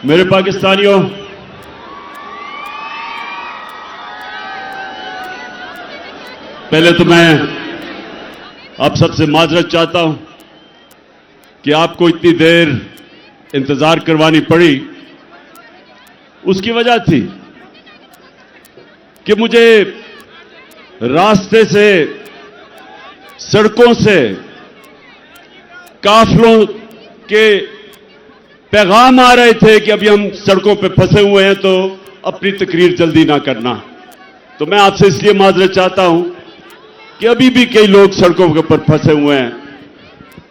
मेरे पाकिस्तानियों, पहले तो मैं आप सबसे माजरत चाहता हूं कि आपको इतनी देर इंतजार करवानी पड़ी। उसकी वजह थी कि मुझे रास्ते से, सड़कों से काफिलों के पैगाम आ रहे थे कि अभी हम सड़कों पे फंसे हुए हैं, तो अपनी तकरीर जल्दी ना करना। तो मैं आपसे इसलिए माजरत चाहता हूं कि अभी भी कई लोग सड़कों के ऊपर फंसे हुए हैं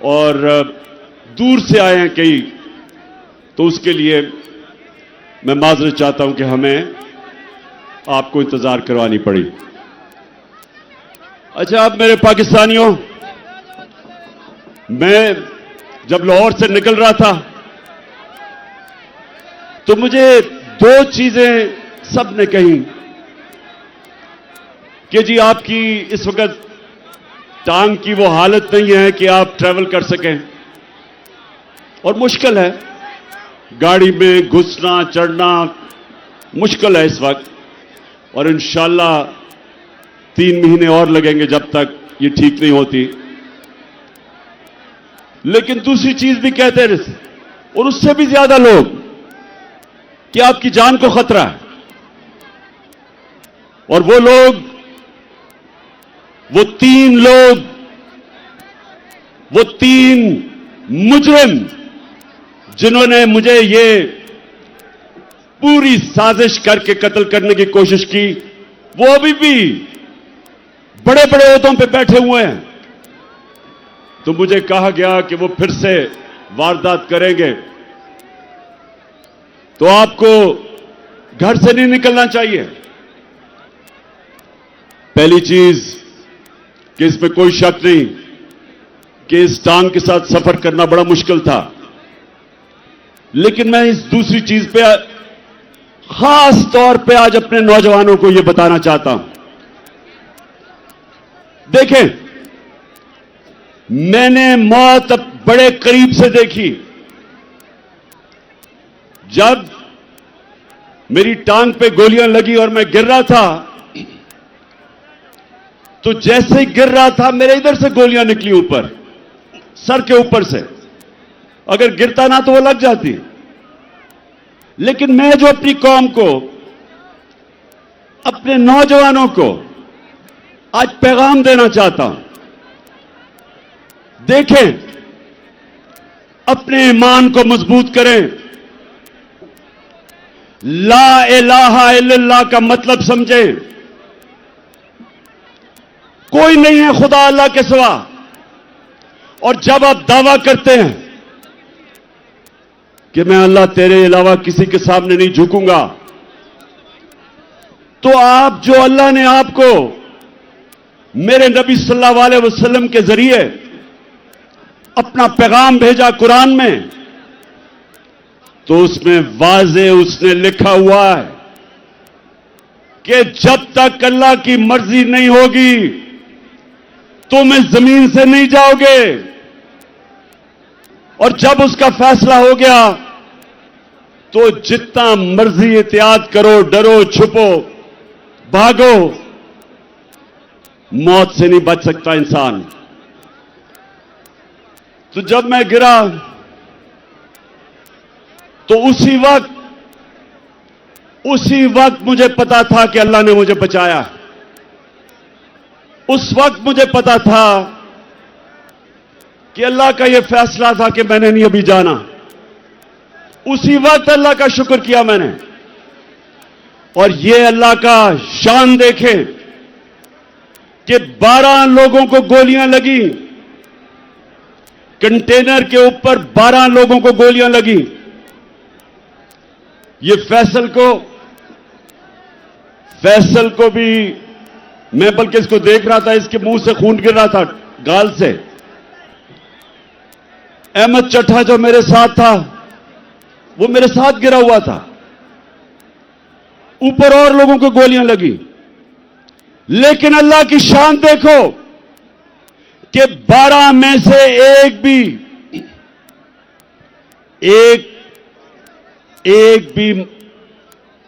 और दूर से आए हैं कई, तो उसके लिए मैं माजरत चाहता हूं कि हमें आपको इंतजार करवानी पड़ी। अच्छा, अब मेरे पाकिस्तानियों, मैं जब लाहौर से निकल रहा था तो मुझे दो चीजें सबने कही कि जी आपकी इस वक्त टांग की वो हालत नहीं है कि आप ट्रैवल कर सकें और मुश्किल है, गाड़ी में घुसना चढ़ना मुश्किल है इस वक्त, और इंशाअल्लाह 3 महीने और लगेंगे जब तक ये ठीक नहीं होती। लेकिन दूसरी चीज भी कहते रहे, और उससे भी ज्यादा लोग, कि आपकी जान को खतरा है। और वो लोग, वो 3 लोग, वो 3 मुजरिम जिन्होंने मुझे ये पूरी साजिश करके कत्ल करने की कोशिश की, वो अभी भी बड़े बड़े ओहदों पे बैठे हुए हैं। तो मुझे कहा गया कि वो फिर से वारदात करेंगे, तो आपको घर से नहीं निकलना चाहिए। पहली चीज कि इसमें कोई शक नहीं कि इस टांग के साथ सफर करना बड़ा मुश्किल था, लेकिन मैं इस दूसरी चीज पे खास तौर पे आज अपने नौजवानों को यह बताना चाहता हूं। देखें, मैंने मौत अब बड़े करीब से देखी। जब मेरी टांग पे गोलियां लगी और मैं गिर रहा था, तो जैसे ही गिर रहा था मेरे इधर से गोलियां निकली ऊपर, सर के ऊपर से। अगर गिरता ना तो वो लग जाती। लेकिन मैं जो अपनी कौम को, अपने नौजवानों को आज पैगाम देना चाहता हूं, देखें, अपने ईमान को मजबूत करें, ला इलाहा इल्लल्लाह का मतलब समझें। कोई नहीं है खुदा अल्लाह के सिवा। और जब आप दावा करते हैं कि मैं अल्लाह तेरे अलावा किसी के सामने नहीं झुकूंगा, तो आप जो अल्लाह ने आपको मेरे नबी सल्लल्लाहु अलैहि वसल्लम के जरिए अपना पैगाम भेजा कुरान में, तो उसमें वाज़े उसने लिखा हुआ है कि जब तक अल्लाह की मर्जी नहीं होगी तुम इस जमीन से नहीं जाओगे, और जब उसका फैसला हो गया तो जितना मर्जी एहतियात करो, डरो, छुपो, भागो, मौत से नहीं बच सकता इंसान। तो जब मैं गिरा तो उसी वक्त मुझे पता था कि अल्लाह ने मुझे बचाया। उस वक्त मुझे पता था कि अल्लाह का यह फैसला था कि मैंने नहीं अभी जाना। उसी वक्त अल्लाह का शुक्र किया मैंने। और यह अल्लाह का शान देखें कि 12 लोगों को गोलियां लगी, कंटेनर के ऊपर 12 लोगों को गोलियां लगी। ये फैसल को भी, मैं बल्कि इसको देख रहा था, इसके मुंह से खून गिर रहा था, गाल से। अहमद चट्टा जो मेरे साथ था, वो मेरे साथ गिरा हुआ था। ऊपर और लोगों को गोलियां लगी, लेकिन अल्लाह की शान देखो कि 12 में से एक एक भी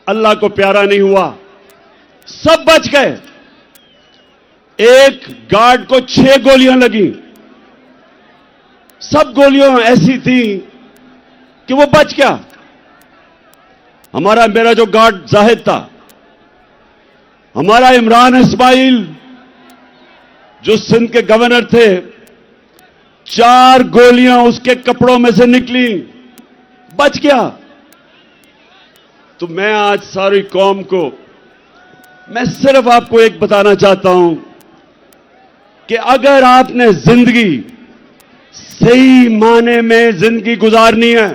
अल्लाह को प्यारा नहीं हुआ, सब बच गए। एक गार्ड को 6 गोलियां लगी, सब गोलियां ऐसी थी कि वो बच गया। मेरा जो गार्ड जाहिद था, हमारा इमरान इस्माइल जो सिंध के गवर्नर थे, 4 गोलियां उसके कपड़ों में से निकली, बच गया। तो मैं आज सारी कौम को, मैं सिर्फ आपको एक बताना चाहता हूं कि अगर आपने जिंदगी सही माने में जिंदगी गुजारनी है,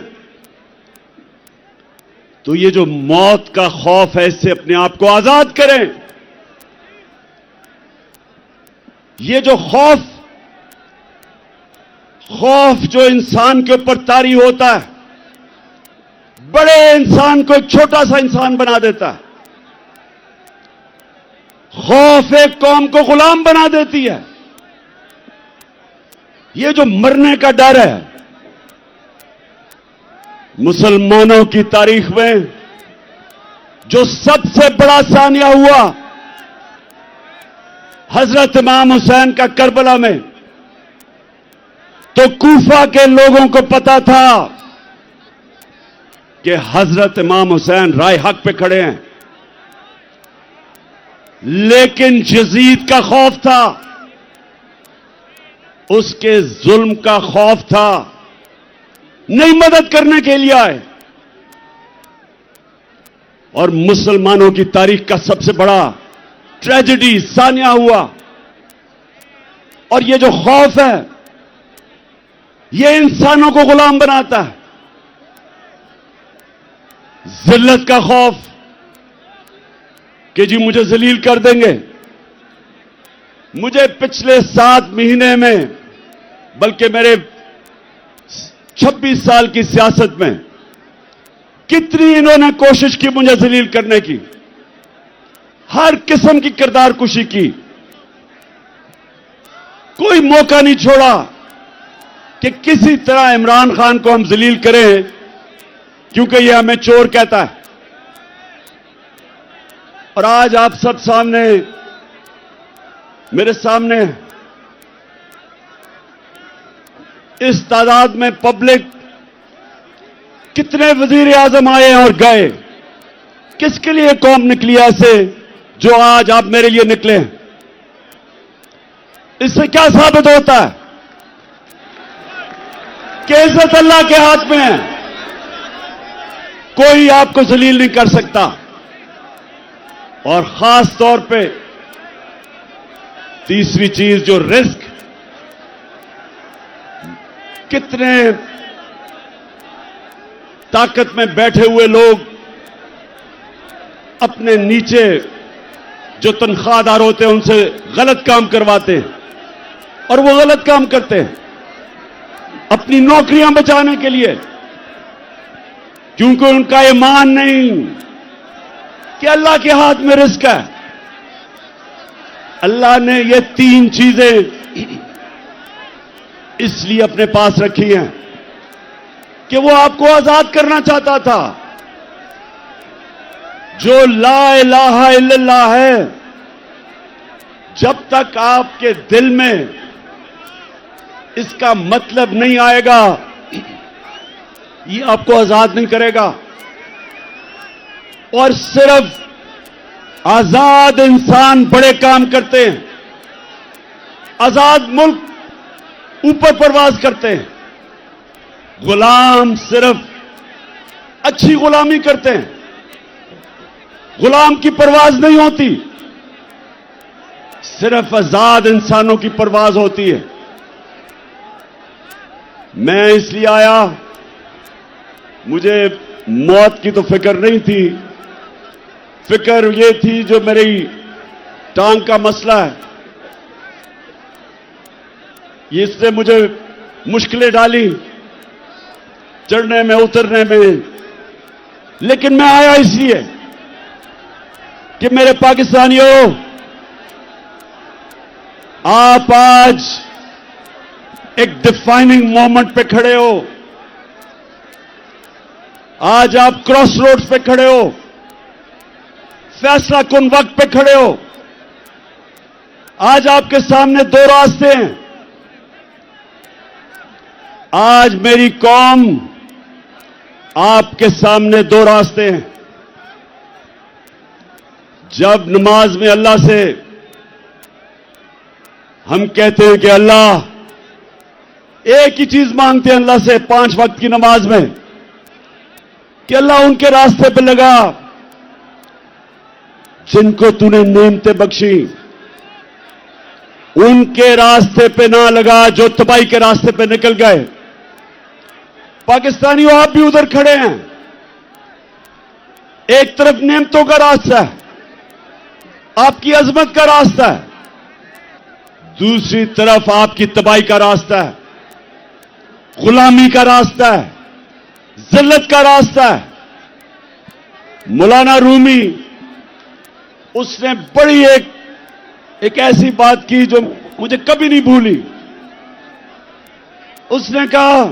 तो ये जो मौत का खौफ है, इससे अपने आप को आजाद करें। ये जो खौफ जो इंसान के ऊपर तारी होता है, बड़े इंसान को एक छोटा सा इंसान बना देता है। खौफ एक कौम को गुलाम बना देती है। ये जो मरने का डर है, मुसलमानों की तारीख में जो सबसे बड़ा सानिया हुआ, हजरत इमाम हुसैन का करबला में, तो कूफा के लोगों को पता था कि हजरत इमाम हुसैन राय हक पे खड़े हैं, लेकिन यजीद का खौफ था, उसके जुल्म का खौफ था, नहीं मदद करने के लिए आए। और मुसलमानों की तारीख का सबसे बड़ा ट्रेजेडी सानिया हुआ। और ये जो खौफ है, ये इंसानों को गुलाम बनाता है। जिल्लत का खौफ कि जी मुझे जलील कर देंगे। मुझे पिछले 7 महीने में, बल्कि मेरे 26 साल की सियासत में, कितनी इन्होंने कोशिश की मुझे जलील करने की, हर किस्म की किरदार कुशी की, कोई मौका नहीं छोड़ा कि किसी तरह इमरान खान को हम जलील करें, क्योंकि यह हमें चोर कहता है। और आज आप सब सामने, मेरे सामने इस तादाद में पब्लिक, कितने वजीर आजम आए और गए, किसके लिए कौम निकली ऐसे जो आज आप मेरे लिए निकले हैं? इससे क्या साबित होता है कि इज्जत अल्लाह के हाथ में है, कोई आपको जलील नहीं कर सकता। और खास तौर पे तीसरी चीज जो रिस्क, कितने ताकत में बैठे हुए लोग अपने नीचे जो तनख्वाहदार होते हैं उनसे गलत काम करवाते हैं, और वो गलत काम करते हैं अपनी नौकरियां बचाने के लिए, क्योंकि उनका ईमान नहीं कि अल्लाह के हाथ में रिस्क है। अल्लाह ने ये 3 चीजें इसलिए अपने पास रखी हैं कि वो आपको आजाद करना चाहता था। जो ला इलाहा इल्लल्लाह है, जब तक आपके दिल में इसका मतलब नहीं आएगा, ये आपको आजाद नहीं करेगा। और सिर्फ आजाद इंसान बड़े काम करते हैं, आजाद मुल्क ऊपर परवाज करते हैं। गुलाम सिर्फ अच्छी गुलामी करते हैं, गुलाम की परवाज नहीं होती, सिर्फ आजाद इंसानों की परवाज होती है। मैं इसलिए आया, मुझे मौत की तो फिक्र नहीं थी, फिक्र ये थी जो मेरी टांग का मसला है, इसने मुझे मुश्किलें डाली चढ़ने में उतरने में। लेकिन मैं आया इसलिए कि मेरे पाकिस्तानियों, आप आज एक डिफाइनिंग मोमेंट पे खड़े हो। आज आप क्रॉस रोड्स पे खड़े हो, फैसला कुन वक्त पे खड़े हो। आज आपके सामने दो रास्ते हैं। आज मेरी कौम आपके सामने दो रास्ते हैं। जब नमाज में अल्लाह से हम कहते हैं कि अल्लाह, एक ही चीज मांगते हैं अल्लाह से 5 वक्त की नमाज में कि अल्लाह उनके रास्ते पे लगा जिनको तूने नेमतें बख्शी, उनके रास्ते पे ना लगा जो तबाही के रास्ते पे निकल गए। पाकिस्तानियों, आप भी उधर खड़े हैं। एक तरफ नेमतों का रास्ता है, आपकी अजमत का रास्ता है, दूसरी तरफ आपकी तबाही का रास्ता है, गुलामी का रास्ता है, जिल्लत का रास्ता है। मौलाना रूमी, उसने बड़ी एक ऐसी बात की जो मुझे कभी नहीं भूली। उसने कहा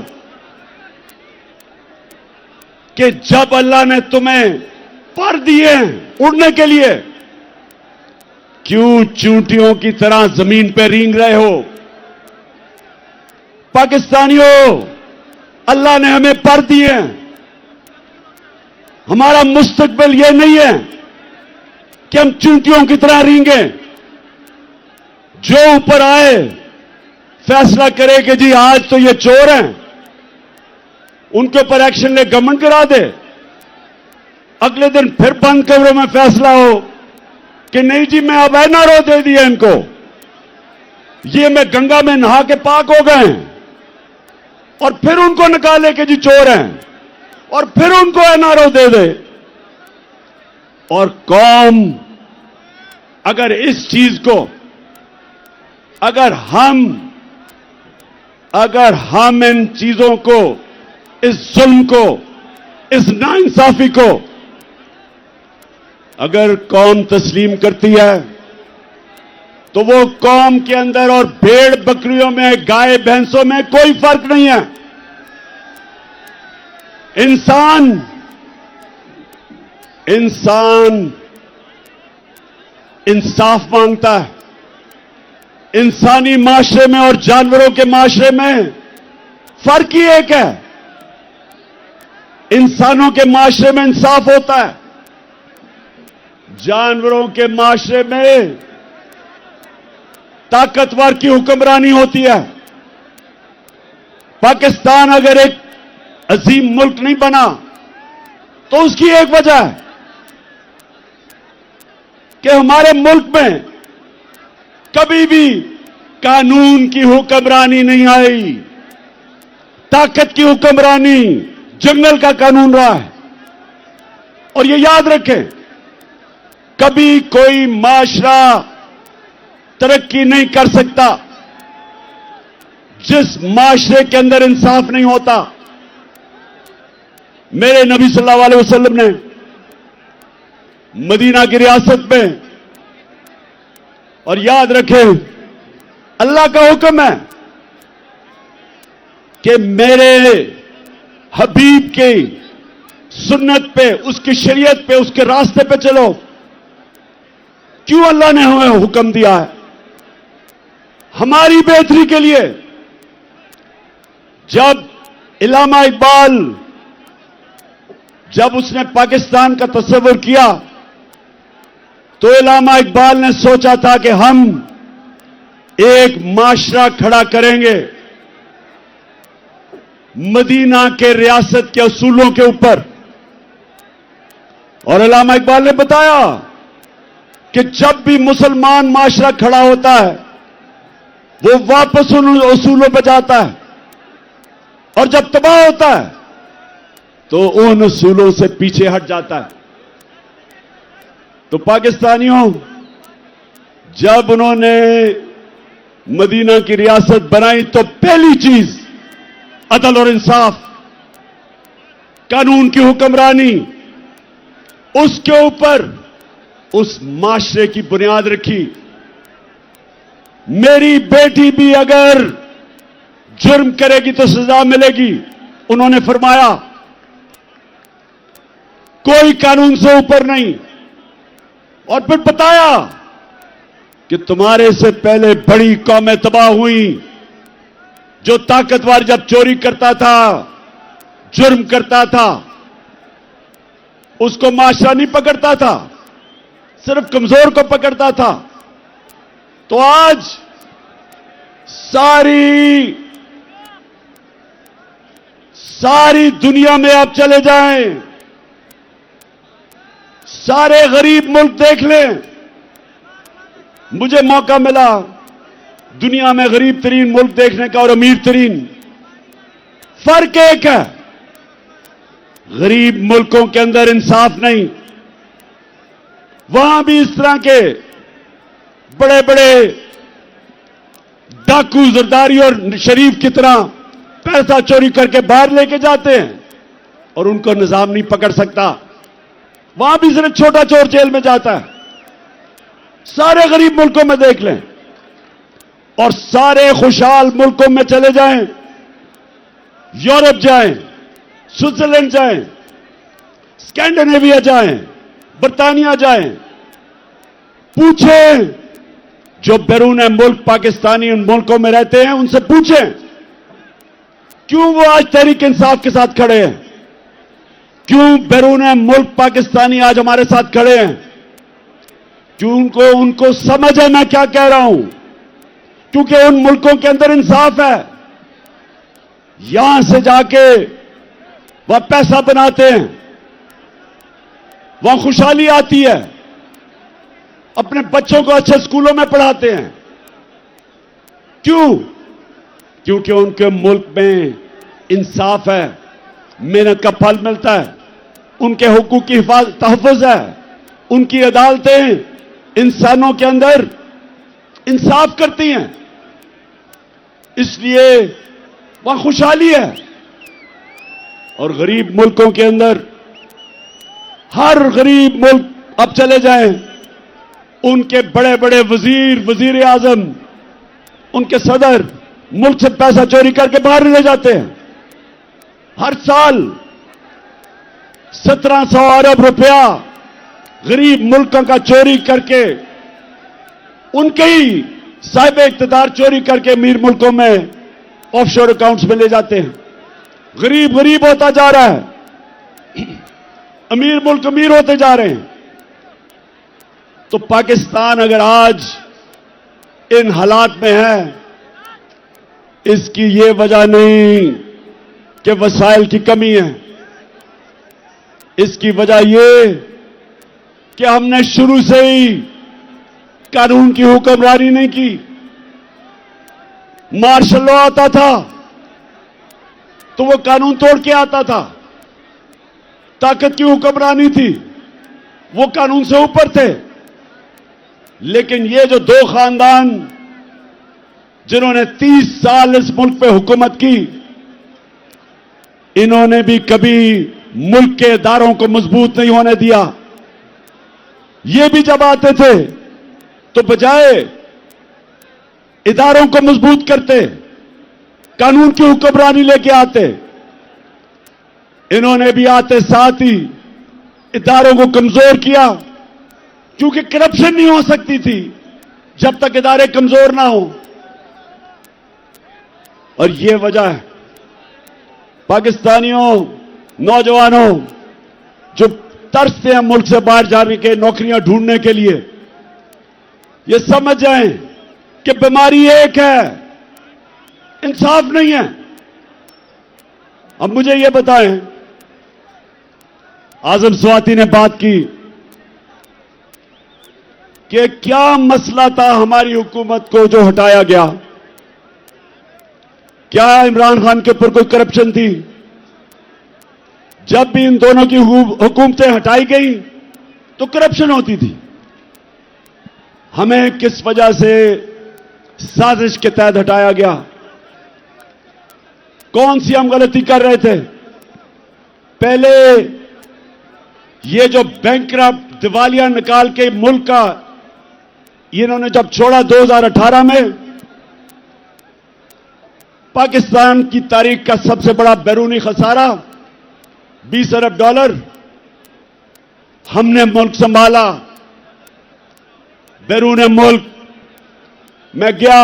कि जब अल्लाह ने तुम्हें पर दिए उड़ने के लिए, क्यों चूंटियों की तरह जमीन पर रेंग रहे हो? पाकिस्तानियों, अल्लाह ने हमें पर दिए। हमारा मुस्तकबिल यह नहीं है कि हम चूंटियों की तरह रेंगे। जो ऊपर आए फैसला करे कि जी आज तो ये चोर हैं, उनके ऊपर एक्शन ले, गवर्नमेंट करा दे। अगले दिन फिर बंद कमरों में फैसला हो कि नहीं जी, मैं अब एनआरओ दे दिया इनको, ये मैं गंगा में नहा के पाक हो गए हैं, और फिर उनको निकाले कि जी चोर हैं, और फिर उनको एनआरओ दे दे। और कौम अगर इस चीज को, अगर हम इन चीजों को, इस जुल्म को, इस नाइंसाफी को अगर कौम तस्लीम करती है, तो वो कौम के अंदर और भेड़ बकरियों में, गाय भैंसों में कोई फर्क नहीं है। इंसान इंसाफ मांगता है। इंसानी माशरे में और जानवरों के माशरे में फर्क ही एक है। इंसानों के माशरे में इंसाफ होता है, जानवरों के माशरे में ताकतवर की हुक्मरानी होती है। पाकिस्तान अगर एक अजीम मुल्क नहीं बना तो उसकी एक वजह है कि हमारे मुल्क में कभी भी कानून की हुक्मरानी नहीं आई, ताकत की हुक्मरानी, जंगल का कानून रहा है। और ये याद रखें, कभी कोई माशरा तरक्की नहीं कर सकता जिस माशरे के अंदर इंसाफ नहीं होता। मेरे नबी सल्लल्लाहु अलैहि वसल्लम ने मदीना की रियासत में, और याद रखें अल्लाह का हुक्म है कि मेरे हबीब की सुन्नत पे, उसकी शरीयत पे, उसके रास्ते पे चलो। क्यों अल्लाह ने हमें हुक्म दिया है? हमारी बेहतरी के लिए। जब इल्लामा इकबाल, जब उसने पाकिस्तान का तस्वीर किया, तो इल्लामा इकबाल ने सोचा था कि हम एक माशरा खड़ा करेंगे मदीना के रियासत के असूलों के ऊपर। और इल्लामा इकबाल ने बताया कि जब भी मुसलमान माशरा खड़ा होता है, वो वापस उन असूलों पर जाता है, और जब तबाह होता है तो उन असूलों से पीछे हट जाता है। तो पाकिस्तानियों, जब उन्होंने मदीना की रियासत बनाई तो पहली चीज अदल और इंसाफ, कानून की हुक्मरानी, उसके ऊपर उस माशरे की बुनियाद रखी। मेरी बेटी भी अगर जुर्म करेगी तो सजा मिलेगी। उन्होंने फरमाया कोई कानून से ऊपर नहीं। और फिर बताया कि तुम्हारे से पहले बड़ी कौमें तबाह हुई। जो ताकतवर जब चोरी करता था, जुर्म करता था, उसको माशरा नहीं पकड़ता था, सिर्फ कमजोर को पकड़ता था। तो आज सारी दुनिया में आप चले जाएं, सारे गरीब मुल्क देख लें। मुझे मौका मिला दुनिया में गरीब तरीन मुल्क देखने का और अमीर तरीन। फर्क एक है, गरीब मुल्कों के अंदर इंसाफ नहीं। वहां भी इस तरह के बड़े बड़े डाकू, जरदारी और शरीफ की तरह पैसा चोरी करके बाहर लेके जाते हैं और उनको निजाम नहीं पकड़ सकता। वहां भी सिर्फ छोटा चोर जेल में जाता है। सारे गरीब मुल्कों में देख लें और सारे खुशहाल मुल्कों में चले जाएं, यूरोप जाएं, स्विट्जरलैंड जाएं, स्कैंडिनेविया जाएं, बर्तानिया जाएं, पूछें जो बैरून मुल्क पाकिस्तानी उन मुल्कों में रहते हैं, उनसे पूछें क्यों वो आज तहरीक इंसाफ के साथ खड़े हैं, क्यों बैरून मुल्क पाकिस्तानी आज हमारे साथ खड़े हैं, क्यों उनको समझ है मैं क्या कह रहा हूं, क्योंकि उन मुल्कों के अंदर इंसाफ है। यहां से जाके वह पैसा बनाते हैं, वहां खुशहाली आती है, अपने बच्चों को अच्छे स्कूलों में पढ़ाते हैं। क्यों? क्योंकि उनके मुल्क में इंसाफ है, मेहनत का फल मिलता है, उनके हुकूक की तहफ़्फ़ुज़ है, उनकी अदालतें इंसानों के अंदर इंसाफ करती हैं, इसलिए वहां खुशहाली है। और गरीब मुल्कों के अंदर हर गरीब मुल्क अब चले जाएं, उनके बड़े बड़े वजीर आजम, उनके सदर मुल्क से पैसा चोरी करके बाहर ले जाते हैं। हर साल 1700 अरब रुपया गरीब मुल्कों का चोरी करके, उनके ही साहिब इख्तियार चोरी करके अमीर मुल्कों में ऑफशोर अकाउंट्स में ले जाते हैं। गरीब गरीब होता जा रहा है, अमीर मुल्क अमीर होते जा रहे हैं। तो पाकिस्तान अगर आज इन हालात में है, इसकी ये वजह नहीं कि वसाइल की कमी है, इसकी वजह ये कि हमने शुरू से ही कानून की हुक्मरानी नहीं की। मार्शल लॉ आता था तो वो कानून तोड़ के आता था, ताकत की हुक्मरानी थी, वो कानून से ऊपर थे। लेकिन ये जो दो खानदान जिन्होंने 30 साल इस मुल्क पे हुकूमत की, इन्होंने भी कभी मुल्क के इदारों को मजबूत नहीं होने दिया। ये भी जब आते थे तो बजाय इदारों को मजबूत करते, कानून की हुक्मरानी लेके आते, इन्होंने भी आते साथ ही इदारों को कमजोर किया, क्योंकि करप्शन नहीं हो सकती थी जब तक इदारे कमजोर ना हो। और ये वजह है पाकिस्तानियों, नौजवानों जो तरसते हैं मुल्क से बाहर जाने के, नौकरियां ढूंढने के लिए, ये समझ जाएं कि बीमारी एक है, इंसाफ नहीं है। अब मुझे ये बताएं, आजम स्वाति ने बात की कि क्या मसला था हमारी हुकूमत को जो हटाया गया, क्या इमरान खान के ऊपर कोई करप्शन थी? जब भी इन दोनों की हुकूमतें हटाई गई तो करप्शन होती थी। हमें किस वजह से साजिश के तहत हटाया गया? कौन सी हम गलती कर रहे थे? पहले ये जो बैंकरप्ट दिवालिया निकाल के मुल्क का इन्होंने जब छोड़ा 2018 में, पाकिस्तान की तारीख का सबसे बड़ा बैरूनी खसारा $20 अरब हमने मुल्क संभाला। बैरून मुल्क मैं गया,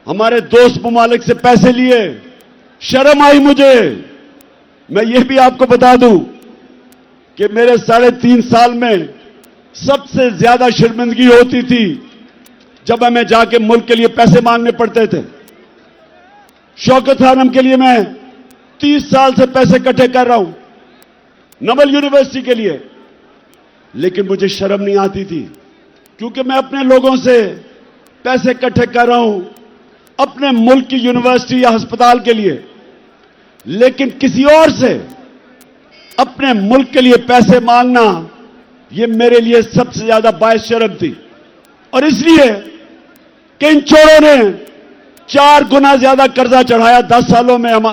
हमारे दोस्त ममालिक से पैसे लिए, शर्म आई मुझे। मैं ये भी आपको बता दूं कि मेरे 3.5 साल में सबसे ज्यादा शर्मिंदगी होती थी जब हमें जाके मुल्क के लिए पैसे मांगने पड़ते थे। शौकत खानम के लिए मैं 30 साल से पैसे इकट्ठे कर रहा हूं, नवल यूनिवर्सिटी के लिए, लेकिन मुझे शर्म नहीं आती थी क्योंकि मैं अपने लोगों से पैसे इकट्ठे कर रहा हूं अपने मुल्क की यूनिवर्सिटी या अस्पताल के लिए, लेकिन किसी और से अपने मुल्क के लिए पैसे मांगना यह मेरे लिए सबसे ज्यादा बायस शर्म थी। और इसलिए कि इन चोरों ने 4 गुना ज्यादा कर्जा चढ़ाया 10 सालों में, हम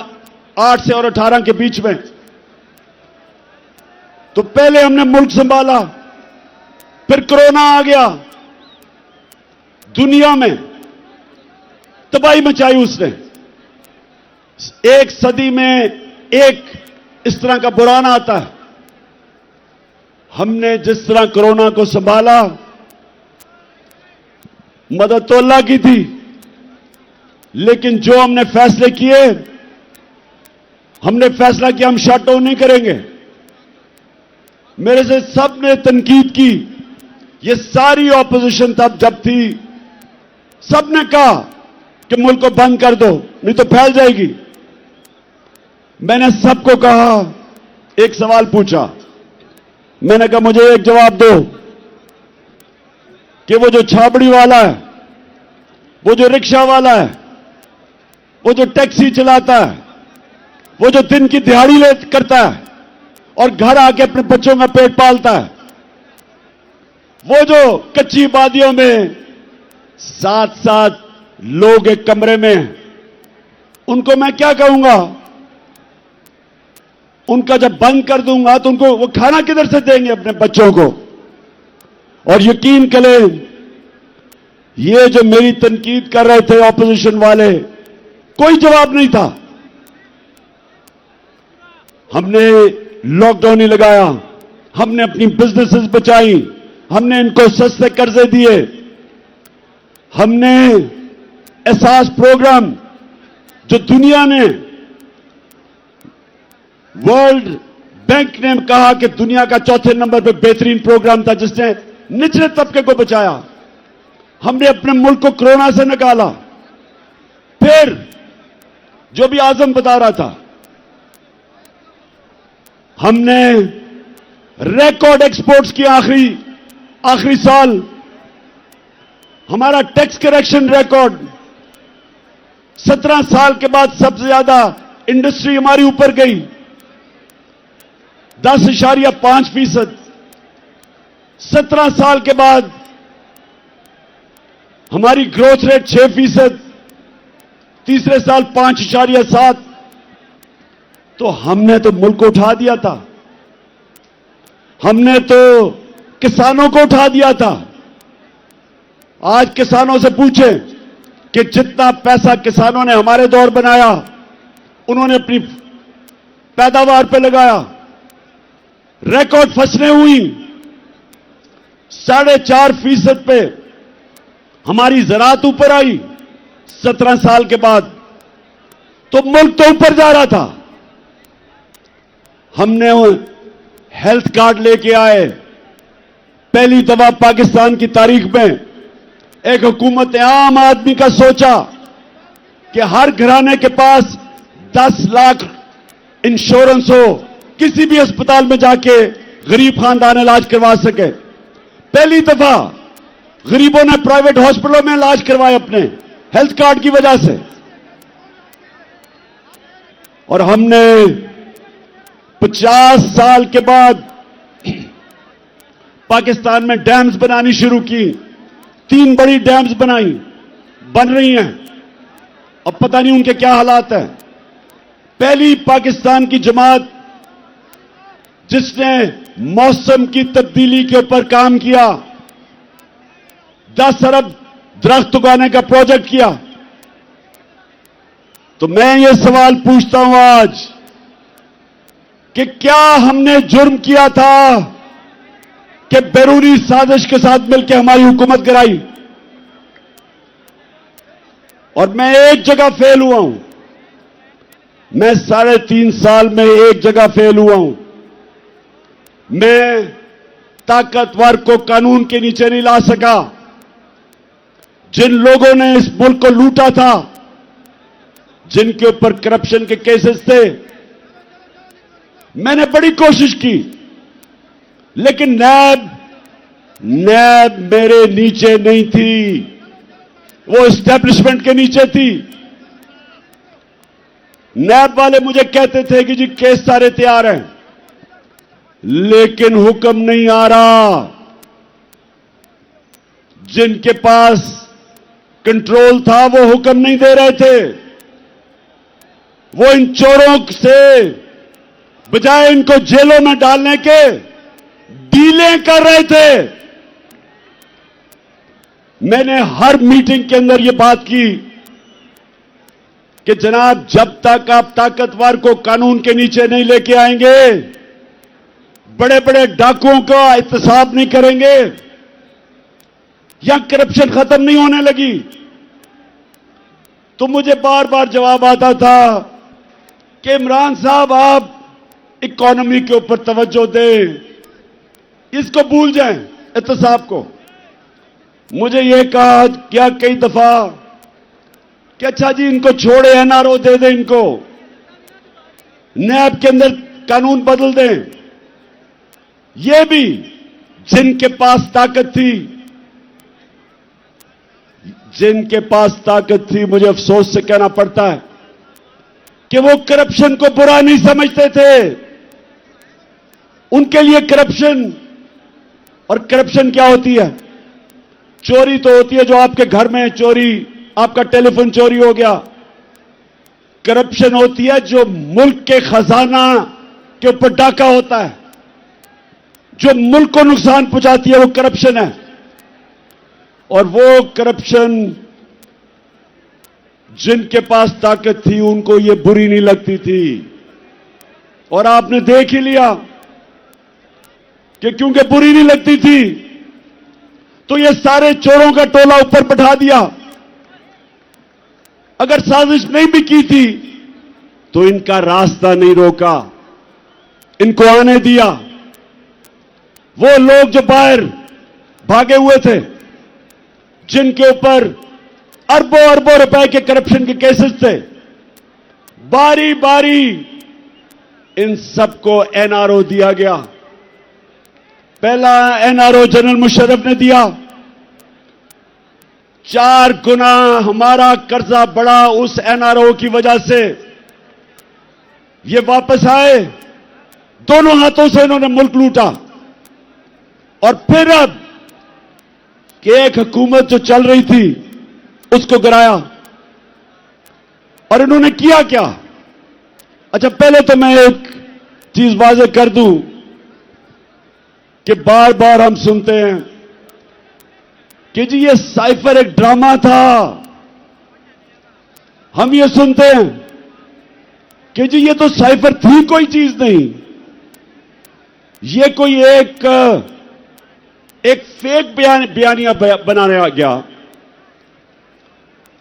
8 से और 18 के बीच में। तो पहले हमने मुल्क संभाला, फिर कोरोना आ गया, दुनिया में तबाही मचाई उसने। एक सदी में एक इस तरह का बुरान आता है। हमने जिस तरह कोरोना को संभाला, मदद तो अल्लाह की थी, लेकिन जो हमने फैसले किए, हमने फैसला किया हम शट डाउन नहीं करेंगे। मेरे से सबने तनकीद की, ये सारी ऑपोजिशन तब जब थी, सबने कहा कि मुल्क को बंद कर दो नहीं तो फैल जाएगी। मैंने सबको कहा, एक सवाल पूछा, मैंने कहा मुझे एक जवाब दो कि वो जो छाबड़ी वाला है, वो जो रिक्शा वाला है, वो जो टैक्सी चलाता है, वो जो दिन की दिहाड़ी करता है और घर आके अपने बच्चों का पेट पालता है, वो जो कच्ची वादियों में 7-7 लोग एक कमरे में, उनको मैं क्या कहूंगा? उनका जब बंद कर दूंगा तो उनको वो खाना किधर से देंगे अपने बच्चों को? और यकीन करें, ये जो मेरी तनकीद कर रहे थे ऑपोजिशन वाले, कोई जवाब नहीं था। हमने लॉकडाउन ही लगाया, हमने अपनी बिजनेसेस बचाई, हमने इनको सस्ते कर्जे दिए, हमने एहसास प्रोग्राम जो दुनिया ने, वर्ल्ड बैंक ने कहा कि दुनिया का 4थे नंबर पे बेहतरीन प्रोग्राम था जिसने निचले तबके को बचाया, हमने अपने मुल्क को कोरोना से निकाला। फिर जो भी आजम बता रहा था, हमने रिकॉर्ड एक्सपोर्ट्स की। आखिरी साल हमारा टैक्स करेक्शन रिकॉर्ड, 17 साल के बाद सबसे ज्यादा इंडस्ट्री हमारी ऊपर गई, 10.5%। 17 साल के बाद हमारी ग्रोथ रेट 6%, तीसरे साल 5.7। तो हमने तो मुल्क को उठा दिया था, हमने तो किसानों को उठा दिया था। आज किसानों से पूछें कि जितना पैसा किसानों ने हमारे दौर बनाया, उन्होंने अपनी पैदावार पे लगाया, रिकॉर्ड फसलें हुई, 4.5% पे हमारी ज़राअत ऊपर आई 17 साल के बाद। तो मुल्क तो ऊपर जा रहा था। हमने हेल्थ कार्ड लेके आए, पहली दफा पाकिस्तान की तारीख में एक हुकूमत ने आम आदमी का सोचा कि हर घराने के पास 10 लाख इंश्योरेंस हो, किसी भी अस्पताल में जाके गरीब खानदान इलाज करवा सके। पहली दफा गरीबों ने प्राइवेट हॉस्पिटलों में इलाज करवाए अपने हेल्थ कार्ड की वजह से। और हमने 50 साल के बाद पाकिस्तान में डैम्स बनानी शुरू की। 3 बड़ी डैम्स बन रही हैं, अब पता नहीं उनके क्या हालात हैं। पहली पाकिस्तान की जमात जिसने मौसम की तब्दीली के ऊपर काम किया, 10 अरब दरख्त उगाने का प्रोजेक्ट किया। तो मैं ये सवाल पूछता हूं आज कि क्या हमने जुर्म किया था कि बैरूनी साजिश के साथ मिलकर हमारी हुकूमत गिराई। और मैं एक जगह फेल हुआ हूं। मैं 3.5 साल में एक जगह फेल हुआ हूं। मैं ताकतवर को कानून के नीचे नहीं ला सका। जिन लोगों ने इस मुल्क को लूटा था, जिनके ऊपर करप्शन के केसेस थे, मैंने बड़ी कोशिश की, लेकिन नैब मेरे नीचे नहीं थी, वो एस्टेब्लिशमेंट के नीचे थी। नैब वाले मुझे कहते थे कि जी केस सारे तैयार हैं, लेकिन हुक्म नहीं आ रहा। जिनके पास कंट्रोल था वो हुक्म नहीं दे रहे थे। वो इन चोरों से बजाय इनको जेलों में डालने के डीलें कर रहे थे। मैंने हर मीटिंग के अंदर यह बात की कि जनाब, जब तक आप ताकतवर को कानून के नीचे नहीं लेके आएंगे, बड़े बड़े डाकुओं का एहतसाब नहीं करेंगे, या करप्शन खत्म नहीं होने लगी। तो मुझे बार बार जवाब आता था कि इमरान साहब, आप इकोनॉमी के ऊपर तवज्जो दें, इसको भूल जाएं, एहतसाब को। मुझे यह कहा क्या कई दफा कि अच्छा जी, इनको छोड़े, एनआरओ दे दें, इनको नैब के अंदर कानून बदल दें। ये भी जिनके पास ताकत थी, मुझे अफसोस से कहना पड़ता है कि वो करप्शन को बुरा नहीं समझते थे। उनके लिए करप्शन, और करप्शन क्या होती है? चोरी तो होती है जो आपके घर में चोरी, आपका टेलीफोन चोरी हो गया। करप्शन होती है जो मुल्क के खजाना के ऊपर डाका होता है, जो मुल्क को नुकसान पहुंचाती है, वो करप्शन है। और वो करप्शन जिनके पास ताकत थी, उनको ये बुरी नहीं लगती थी। और आपने देख ही लिया कि क्योंकि बुरी नहीं लगती थी, तो ये सारे चोरों का टोला ऊपर बैठा दिया। अगर साजिश नहीं भी की थी तो इनका रास्ता नहीं रोका, इनको आने दिया। वो लोग जो बाहर भागे हुए थे, जिनके ऊपर अरबों अरबों रुपए के करप्शन के केसेस थे, बारी बारी इन सबको एनआरओ दिया गया। पहला एनआरओ जनरल मुशर्रफ ने दिया। 4 गुना हमारा कर्जा बढ़ा उस एनआरओ की वजह से। ये वापस आए, दोनों हाथों से इन्होंने मुल्क लूटा। और फिर अब कि एक हुकूमत जो चल रही थी, उसको गिराया। और इन्होंने किया क्या? अच्छा, पहले तो मैं एक चीज वाज़ेह कर दूं कि बार बार हम सुनते हैं कि जी ये साइफर एक ड्रामा था। हम ये सुनते हैं कि जी ये तो साइफर थी कोई चीज नहीं, ये कोई एक फेक बयानिया बनाया गया।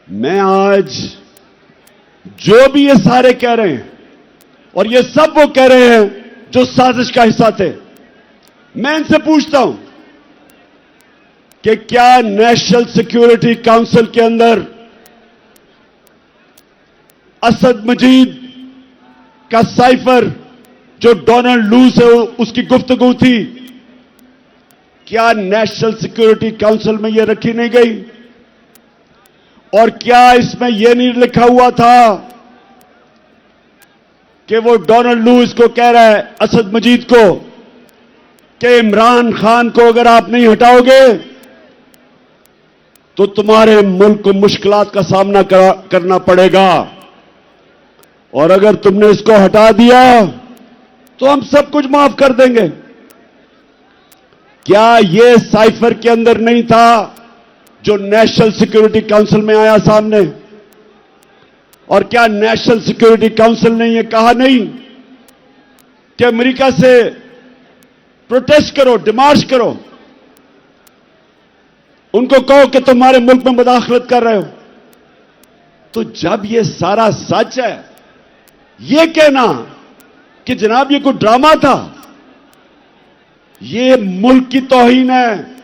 मैं आज जो भी ये सारे कह रहे हैं, और ये सब वो कह रहे हैं जो साजिश का हिस्सा थे, मैं इनसे पूछता हूं कि क्या नेशनल सिक्योरिटी काउंसिल के अंदर असद मजीद का साइफर जो डोनाल्ड लू से उसकी गुफ्तगू थी, क्या नेशनल सिक्योरिटी काउंसिल में यह रखी नहीं गई? और क्या इसमें यह नहीं लिखा हुआ था कि वो डोनाल्ड लू इसको कह रहा है, असद मजीद को, कि इमरान खान को अगर आप नहीं हटाओगे तो तुम्हारे मुल्क को मुश्किलात का सामना करना पड़ेगा, और अगर तुमने इसको हटा दिया तो हम सब कुछ माफ कर देंगे। क्या यह साइफर के अंदर नहीं था जो नेशनल सिक्योरिटी काउंसिल में आया सामने? और क्या नेशनल सिक्योरिटी काउंसिल ने यह कहा नहीं कि अमेरिका से प्रोटेस्ट करो, डिमार्च करो, उनको कहो कि तुम्हारे मुल्क में मुदाखलत कर रहे हो। तो जब ये सारा सच है, ये कहना कि जनाब ये कोई ड्रामा था, ये मुल्क की तौहीन है,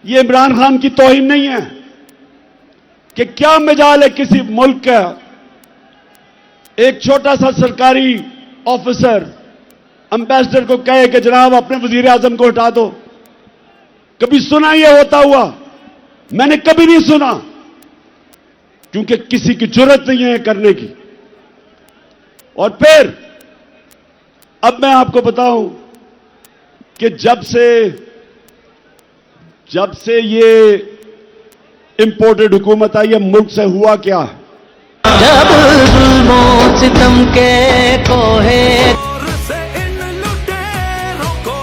ये इमरान खान की तौहीन नहीं है। कि क्या मजाल है किसी मुल्क का एक छोटा सा सरकारी ऑफिसर एम्बेसडर को कहे कि जनाब अपने वजीर आजम को हटा दो। कभी सुना यह होता हुआ? मैंने कभी नहीं सुना, क्योंकि किसी की जरूरत नहीं है करने की। और फिर अब मैं आपको बताऊं कि जब से ये इंपोर्टेड हुकूमत आई है, मुल्क से हुआ क्या है? जब जुल्मों सितम के कोहे से इन लुटेरों को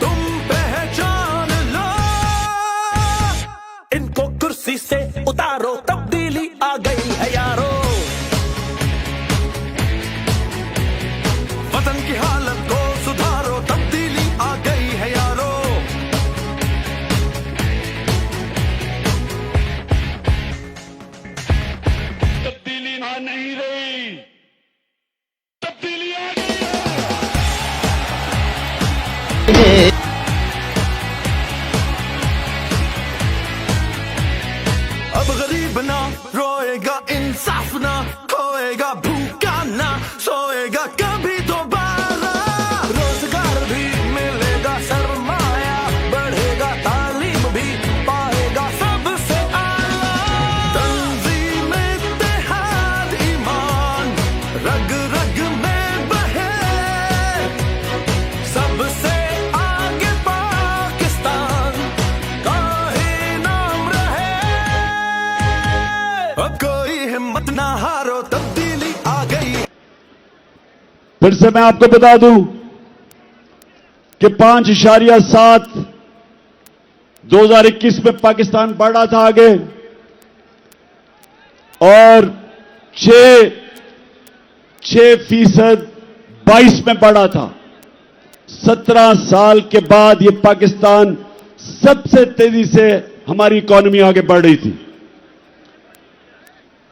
तुम पहचान लो, इनको कुर्सी से उतारो, तब्दीली आ गई है यारो। वतन की हालत को सुधारो, तब्दीली आ गई है यारो। तब्दीली ना नहीं रही, तब्दीली आ गई है। अब गरीब ना रोएगा, इंसाफ ना खोएगा, भूखा ना सोएगा कभी दोबारा। रोजगार भी मिलेगा, सरमाया बढ़ेगा, तालीम भी पाएगा सबसे आला। तंजीम इत्तेहाद ईमान रग रग में बहे, सबसे आगे पाकिस्तान का ही नाम रहे। अब कोई हिम्मत ना हारो, तब्दीली आ गई। फिर से मैं आपको बता दूं कि 5.7 2021 में पाकिस्तान बढ़ा था आगे, और 6% 22 में बढ़ा था। 17 साल के बाद ये पाकिस्तान सबसे तेजी से हमारी इकॉनमी आगे बढ़ रही थी।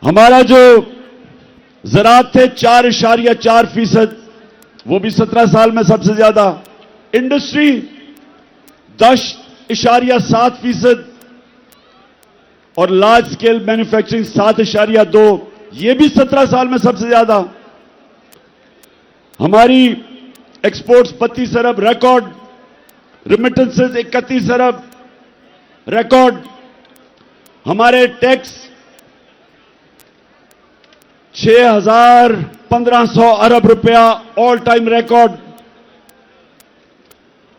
हमारा जो ज़राअत थे 4.4%, वो भी 17 साल में सबसे ज्यादा। इंडस्ट्री 10.7%, और लार्ज स्केल मैन्युफैक्चरिंग 7.2, ये भी 17 साल में सबसे ज्यादा। हमारी एक्सपोर्ट्स 32 अरब रिकॉर्ड, रिमिटेंसेस 31 अरब रिकॉर्ड। हमारे टैक्स 6,1500 अरब रुपया ऑल टाइम रिकॉर्ड।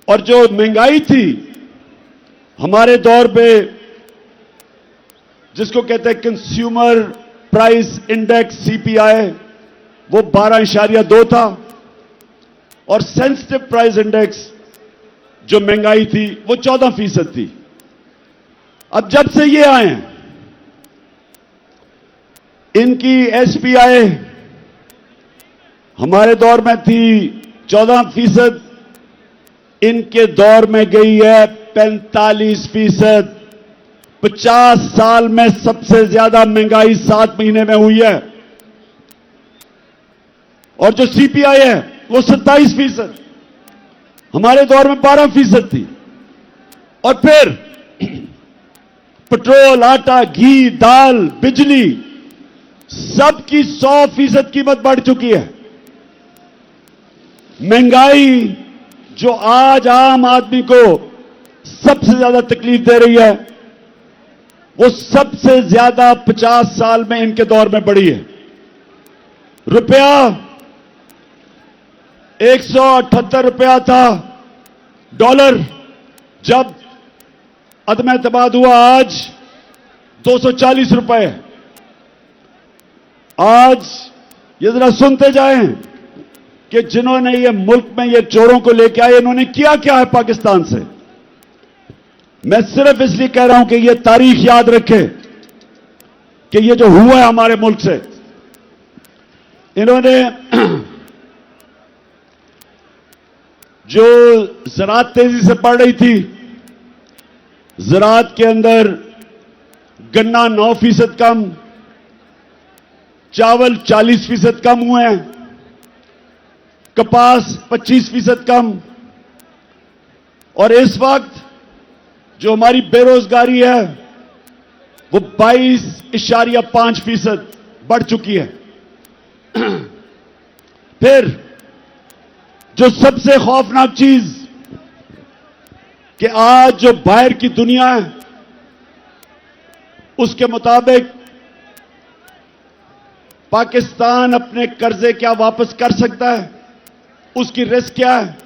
और जो महंगाई थी हमारे दौर पे, जिसको कहते हैं कंज्यूमर प्राइस इंडेक्स CPI, वो 12.2 था, और सेंसिटिव प्राइस इंडेक्स जो महंगाई थी वो 14% थी। अब जब से ये आए हैं, इनकी SPI हमारे दौर में थी 14%, इनके दौर में गई है 45%। 50 साल में सबसे ज्यादा महंगाई 7 महीने में हुई है। और जो CPI है वो 27%, हमारे दौर में 12% थी। और फिर पेट्रोल, आटा, घी, दाल, बिजली, सबकी 100% कीमत बढ़ चुकी है। महंगाई जो आज आम आदमी को सबसे ज्यादा तकलीफ दे रही है, वो सबसे ज्यादा 50 साल में इनके दौर में बढ़ी है। रुपया 178 रुपया था डॉलर जब अदम एतमाद हुआ, आज 240 रुपए। आज ये जरा सुनते जाएं कि जिन्होंने ये मुल्क में ये चोरों को लेके आए, इन्होंने किया क्या है पाकिस्तान से। मैं सिर्फ इसलिए कह रहा हूं कि ये तारीख याद रखे कि ये जो हुआ है हमारे मुल्क से, इन्होंने जो ज़राअत तेजी से बढ़ रही थी, ज़राअत के अंदर गन्ना 9% कम, चावल 40% कम हुए हैं, कपास 25% कम, और इस वक्त जो हमारी बेरोजगारी है वो 22.5% बढ़ चुकी है। फिर जो सबसे खौफनाक चीज कि आज जो बाहर की दुनिया है उसके मुताबिक पाकिस्तान अपने कर्जे क्या वापस कर सकता है, उसकी रिस्क क्या है,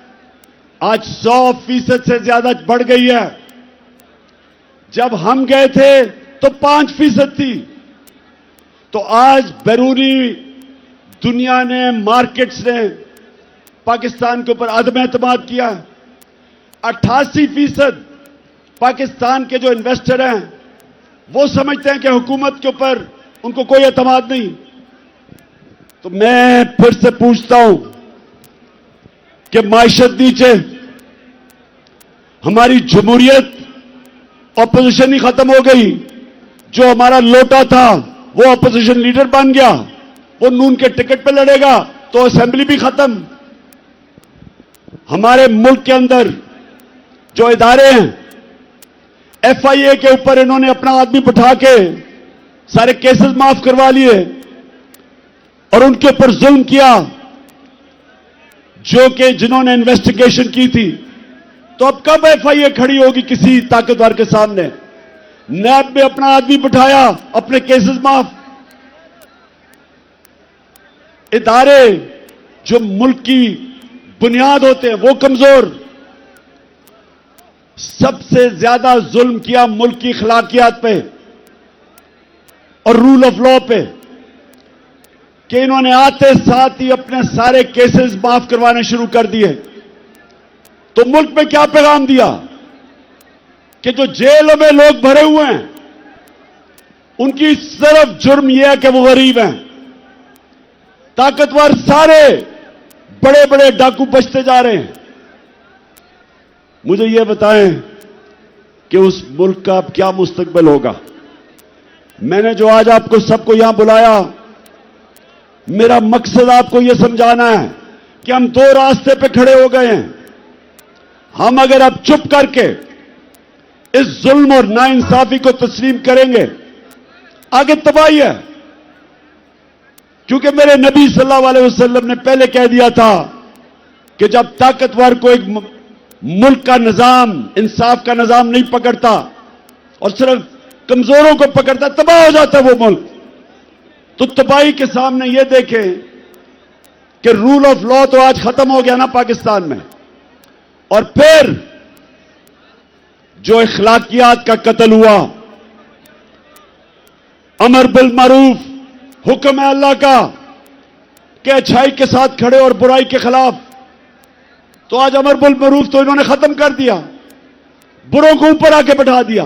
आज 100% से ज्यादा बढ़ गई है। जब हम गए थे तो 5% थी। तो आज बैरूनी दुनिया ने, मार्केट्स ने पाकिस्तान के ऊपर अदम एतमाद किया। 88% पाकिस्तान के जो इन्वेस्टर हैं वो समझते हैं कि हुकूमत के ऊपर उनको कोई एतमाद नहीं। तो मैं फिर से पूछता हूं कि माइशत नीचे, हमारी जमहूरियत, ऑपोजिशन ही खत्म हो गई। जो हमारा लोटा था वो ऑपोजिशन लीडर बन गया, वो नून के टिकट पे लड़ेगा, तो असेंबली भी खत्म। हमारे मुल्क के अंदर जो इदारे हैं, FIA के ऊपर इन्होंने अपना आदमी बिठा के सारे केसेस माफ करवा लिए और उनके ऊपर जुल्म किया, जो कि जिन्होंने इन्वेस्टिगेशन की थी। तो अब कब FIA खड़ी होगी किसी ताकतवर के सामने? नैब में अपना आदमी बिठाया, अपने केसेस माफ। इदारे जो मुल्क की बुनियाद होते हैं वो कमजोर। सबसे ज्यादा जुल्म किया मुल्क की अखलाकियात पे और रूल ऑफ लॉ पे, कि इन्होंने आते साथ ही अपने सारे केसेस माफ करवाने शुरू कर दिए। तो मुल्क में क्या पैगाम दिया कि जो जेलों में लोग भरे हुए हैं उनकी सिर्फ जुर्म यह है कि वो गरीब हैं। ताकतवर सारे बड़े बड़े डाकू बचते जा रहे हैं। मुझे यह बताएं कि उस मुल्क का अब क्या मुस्तकबिल होगा। मैंने जो आज आपको सबको यहां बुलाया, मेरा मकसद आपको यह समझाना है कि हम दो रास्ते पे खड़े हो गए हैं। हम अगर अब चुप करके इस जुल्म और नाइंसाफी को तस्लीम करेंगे, आगे तबाही है। क्योंकि मेरे नबी सल्लल्लाहु अलैहि वसल्लम ने पहले कह दिया था कि जब ताकतवर को एक मुल्क का निजाम, इंसाफ का निजाम नहीं पकड़ता और सिर्फ कमजोरों को पकड़ता, तबाह हो जाता है वो मुल्क। तो तबाही के सामने ये देखें कि रूल ऑफ लॉ तो आज खत्म हो गया ना पाकिस्तान में, और फिर जो इखलाकियात का कत्ल हुआ, अमर बिल मारूफ, हुक्म है अल्लाह का कि अच्छाई के साथ खड़े और बुराई के खिलाफ। तो आज अमर बिल मारूफ तो इन्होंने खत्म कर दिया, बुरों को ऊपर आके बैठा दिया।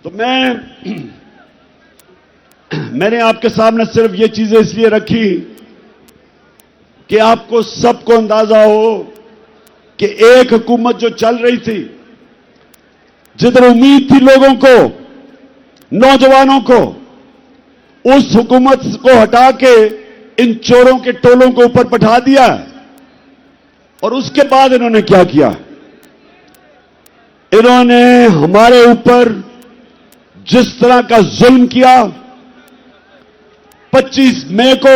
तो मैंने आपके सामने सिर्फ ये चीजें इसलिए रखी कि आपको सबको अंदाजा हो कि एक हुकूमत जो चल रही थी, जिधर उम्मीद थी लोगों को, नौजवानों को, उस हुकूमत को हटा के इन चोरों के टोलों को ऊपर बैठा दिया। और उसके बाद इन्होंने क्या किया? इन्होंने हमारे ऊपर जिस तरह का जुल्म किया, 25 मई को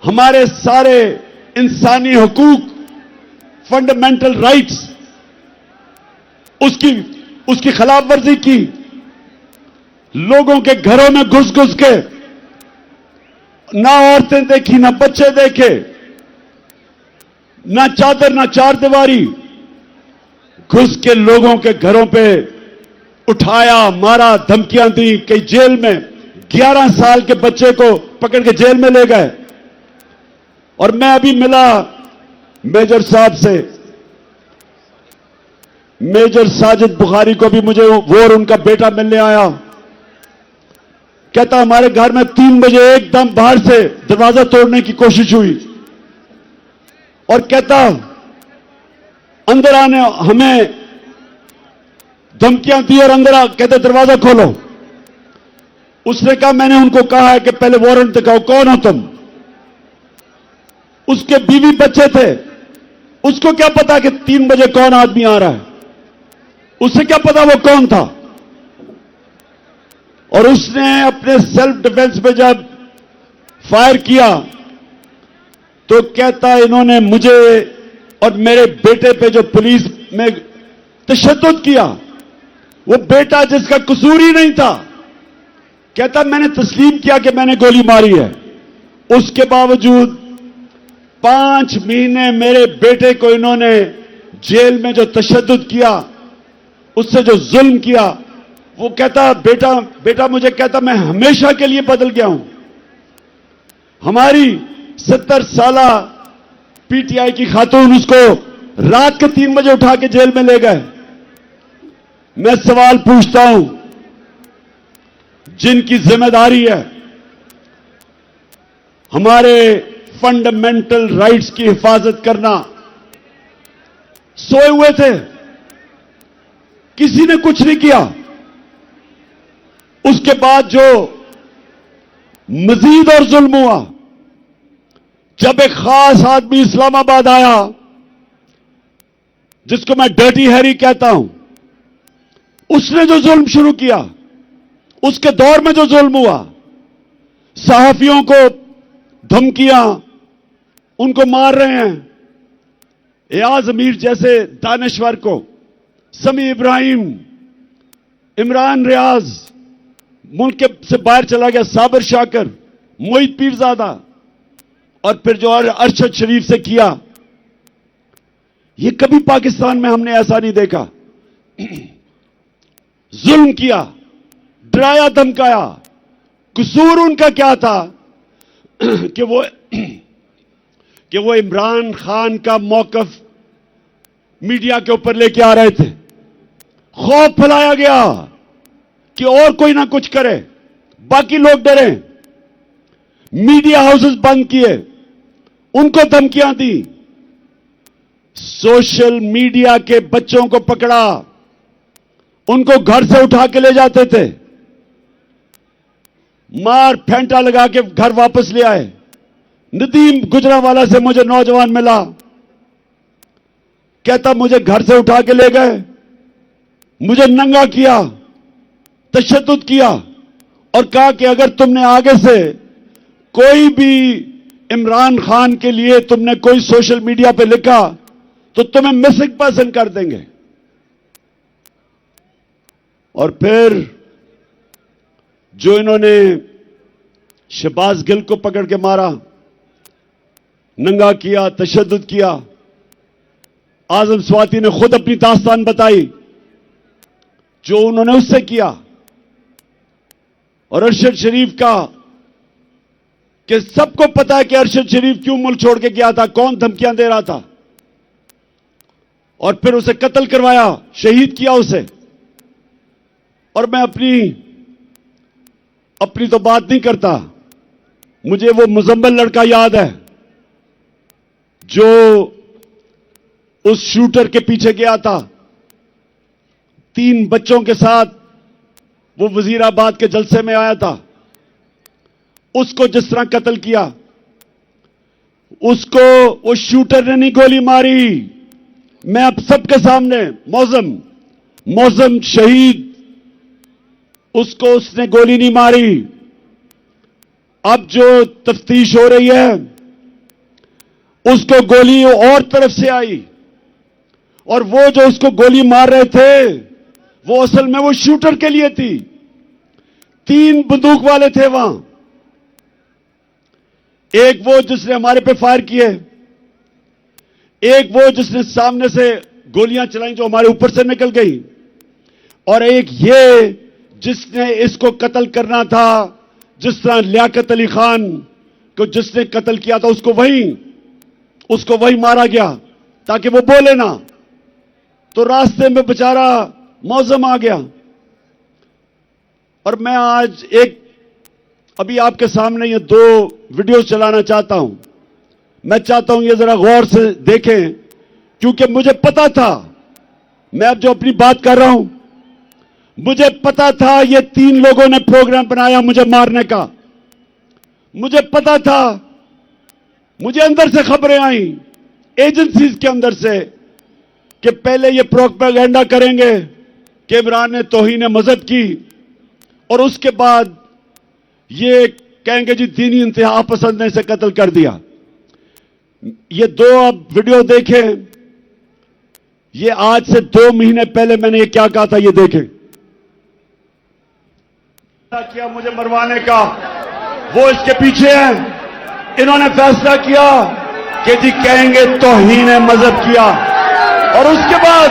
हमारे सारे इंसानी हुकूक, फंडामेंटल राइट्स, उसकी खिलाफवर्जी की। लोगों के घरों में घुस घुस के ना औरतें देखी, ना बच्चे देखे, ना चादर, ना चारदीवारी, घुस के लोगों के घरों पे उठाया, मारा, धमकियां दी। कई जेल में 11 साल के बच्चे को पकड़ के जेल में ले गए। और मैं अभी मिला मेजर साहब से, मेजर साजिद बुखारी को भी मुझे वो और उनका बेटा मिलने आया। कहता हमारे घर में 3 बजे एकदम बाहर से दरवाजा तोड़ने की कोशिश हुई। और कहता अंदर आने हमें धमकियां दी और अंदर कहते दरवाजा खोलो। उसने कहा मैंने उनको कहा है कि पहले वारंट दिखाओ, कौन हो तुम? उसके बीवी बच्चे थे, उसको क्या पता कि 3 बजे कौन आदमी आ रहा है? उसे क्या पता वो कौन था? और उसने अपने सेल्फ डिफेंस पे जब फायर किया तो कहता इन्होंने मुझे और मेरे बेटे पे जो पुलिस में तशद्दुद किया, वो बेटा जिसका कसूर ही नहीं था, कहता मैंने तस्लीम किया कि मैंने गोली मारी है। उसके बावजूद 5 महीने मेरे बेटे को इन्होंने जेल में जो तशद्दुद किया, उससे जो जुल्म किया, वो कहता बेटा मुझे कहता मैं हमेशा के लिए बदल गया हूं। हमारी 70 साला पीटीआई की खातून उसको रात के 3 बजे उठा के जेल में ले गए। मैं सवाल पूछता हूं, जिनकी जिम्मेदारी है हमारे फंडामेंटल राइट्स की हिफाजत करना, सोए हुए थे, किसी ने कुछ नहीं किया। उसके बाद जो मजीद और जुल्म हुआ, जब एक खास आदमी इस्लामाबाद आया जिसको मैं डर्टी हैरी कहता हूं, उसने जो जुल्म शुरू किया, उसके दौर में जो जुल्म हुआ, सहाफियों को धमकियां, उनको मार रहे हैं, एयाज अमीर जैसे दानश्वर को, समी इब्राहिम, इमरान रियाज मुल्क से बाहर चला गया, साबिर शाकर, मोहित पीरजादा, और फिर जो अरशद शरीफ से किया, ये कभी पाकिस्तान में हमने ऐसा नहीं देखा। जुल्म किया, डराया धमकाया। कसूर उनका क्या था कि वो इमरान खान का मौकफ मीडिया के ऊपर लेके आ रहे थे। खौफ फैलाया गया कि और कोई ना कुछ करे, बाकी लोग डरे। मीडिया हाउसेस बंद किए, उनको धमकियां दी। सोशल मीडिया के बच्चों को पकड़ा, उनको घर से उठा के ले जाते थे, मार फेंटा लगा के घर वापस ले आए। नदीम गुजरावाला से मुझे नौजवान मिला, कहता मुझे घर से उठा के ले गए, मुझे नंगा किया, तशद्दुद किया और कहा कि अगर तुमने आगे से कोई भी इमरान खान के लिए तुमने कोई सोशल मीडिया पे लिखा तो तुम्हें मिसिंग पर्सन कर देंगे। और फिर जो इन्होंने शहबाज गिल को पकड़ के मारा, नंगा किया, तशद्दुद किया, आजम स्वाति ने खुद अपनी दास्तान बताई जो उन्होंने उससे किया। और अरशद शरीफ का कि सबको पता है कि अरशद शरीफ क्यों मुल्क छोड़ के गया था, कौन धमकियां दे रहा था, और फिर उसे कत्ल करवाया, शहीद किया उसे। और मैं अपनी तो बात नहीं करता, मुझे वो मुजम्मिल लड़का याद है जो उस शूटर के पीछे गया था, 3 बच्चों के साथ वो वजीराबाद के जलसे में आया था। उसको जिस तरह कत्ल किया, उसको वो शूटर ने नहीं गोली मारी। मैं अब सबके सामने मौजम शहीद, उसको उसने गोली नहीं मारी। अब जो तफ्तीश हो रही है, उसको गोली और तरफ से आई, और वो जो उसको गोली मार रहे थे वो असल में वो शूटर के लिए थी। 3 बंदूक वाले थे वहां, एक वो जिसने हमारे पे फायर किए, एक वो जिसने सामने से गोलियां चलाई जो हमारे ऊपर से निकल गई, और एक ये जिसने इसको कत्ल करना था। जिस तरह लियाकत अली खान को जिसने कत्ल किया था उसको वही मारा गया ताकि वो बोले ना। तो रास्ते में बेचारा मौजम आ गया। और मैं आज अभी आपके सामने ये 2 वीडियो चलाना चाहता हूं। मैं चाहता हूं ये जरा गौर से देखें, क्योंकि मुझे पता था, मैं अब जो अपनी बात कर रहा हूं, मुझे पता था ये 3 लोगों ने प्रोग्राम बनाया मुझे मारने का। मुझे पता था, मुझे अंदर से खबरें आई, एजेंसीज के अंदर से, कि पहले ये प्रोपेगेंडा करेंगे कि इमरान ने तौहीन मजहब की, और उसके बाद ये कहेंगे जी दीनी इंतहा पसंद ने इसे कत्ल कर दिया। ये 2 अब वीडियो देखें, ये आज से 2 महीने पहले मैंने ये क्या कहा था, ये देखें। किया मुझे मरवाने का, वो इसके पीछे हैं। इन्होंने फैसला किया कि जी कहेंगे तौहीन मजहब किया, और उसके बाद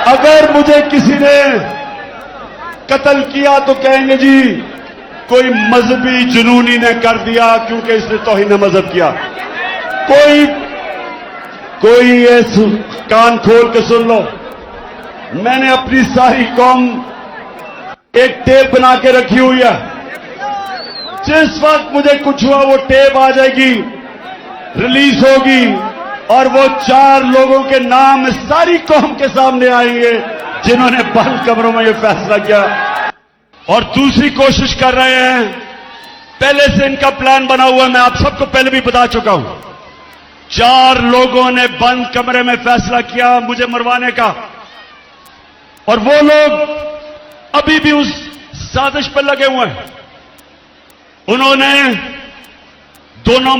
अगर मुझे किसी ने कत्ल किया तो कहेंगे जी कोई मजहबी जुनूनी ने कर दिया क्योंकि इसने तौहीन मजहब किया। कोई ये कान खोल के सुन लो, मैंने अपनी सारी कौम एक टेप बना के रखी हुई है। जिस वक्त मुझे कुछ हुआ वो टेप आ जाएगी, रिलीज होगी, और वो 4 लोगों के नाम सारी कौम के सामने आएंगे जिन्होंने बंद कमरों में ये फैसला किया और दूसरी कोशिश कर रहे हैं। पहले से इनका प्लान बना हुआ है, मैं आप सबको पहले भी बता चुका हूं। 4 लोगों ने बंद कमरे में फैसला किया मुझे मरवाने का, और वो लोग अभी भी उस साजिश पर लगे हुए हैं। उन्होंने दोनों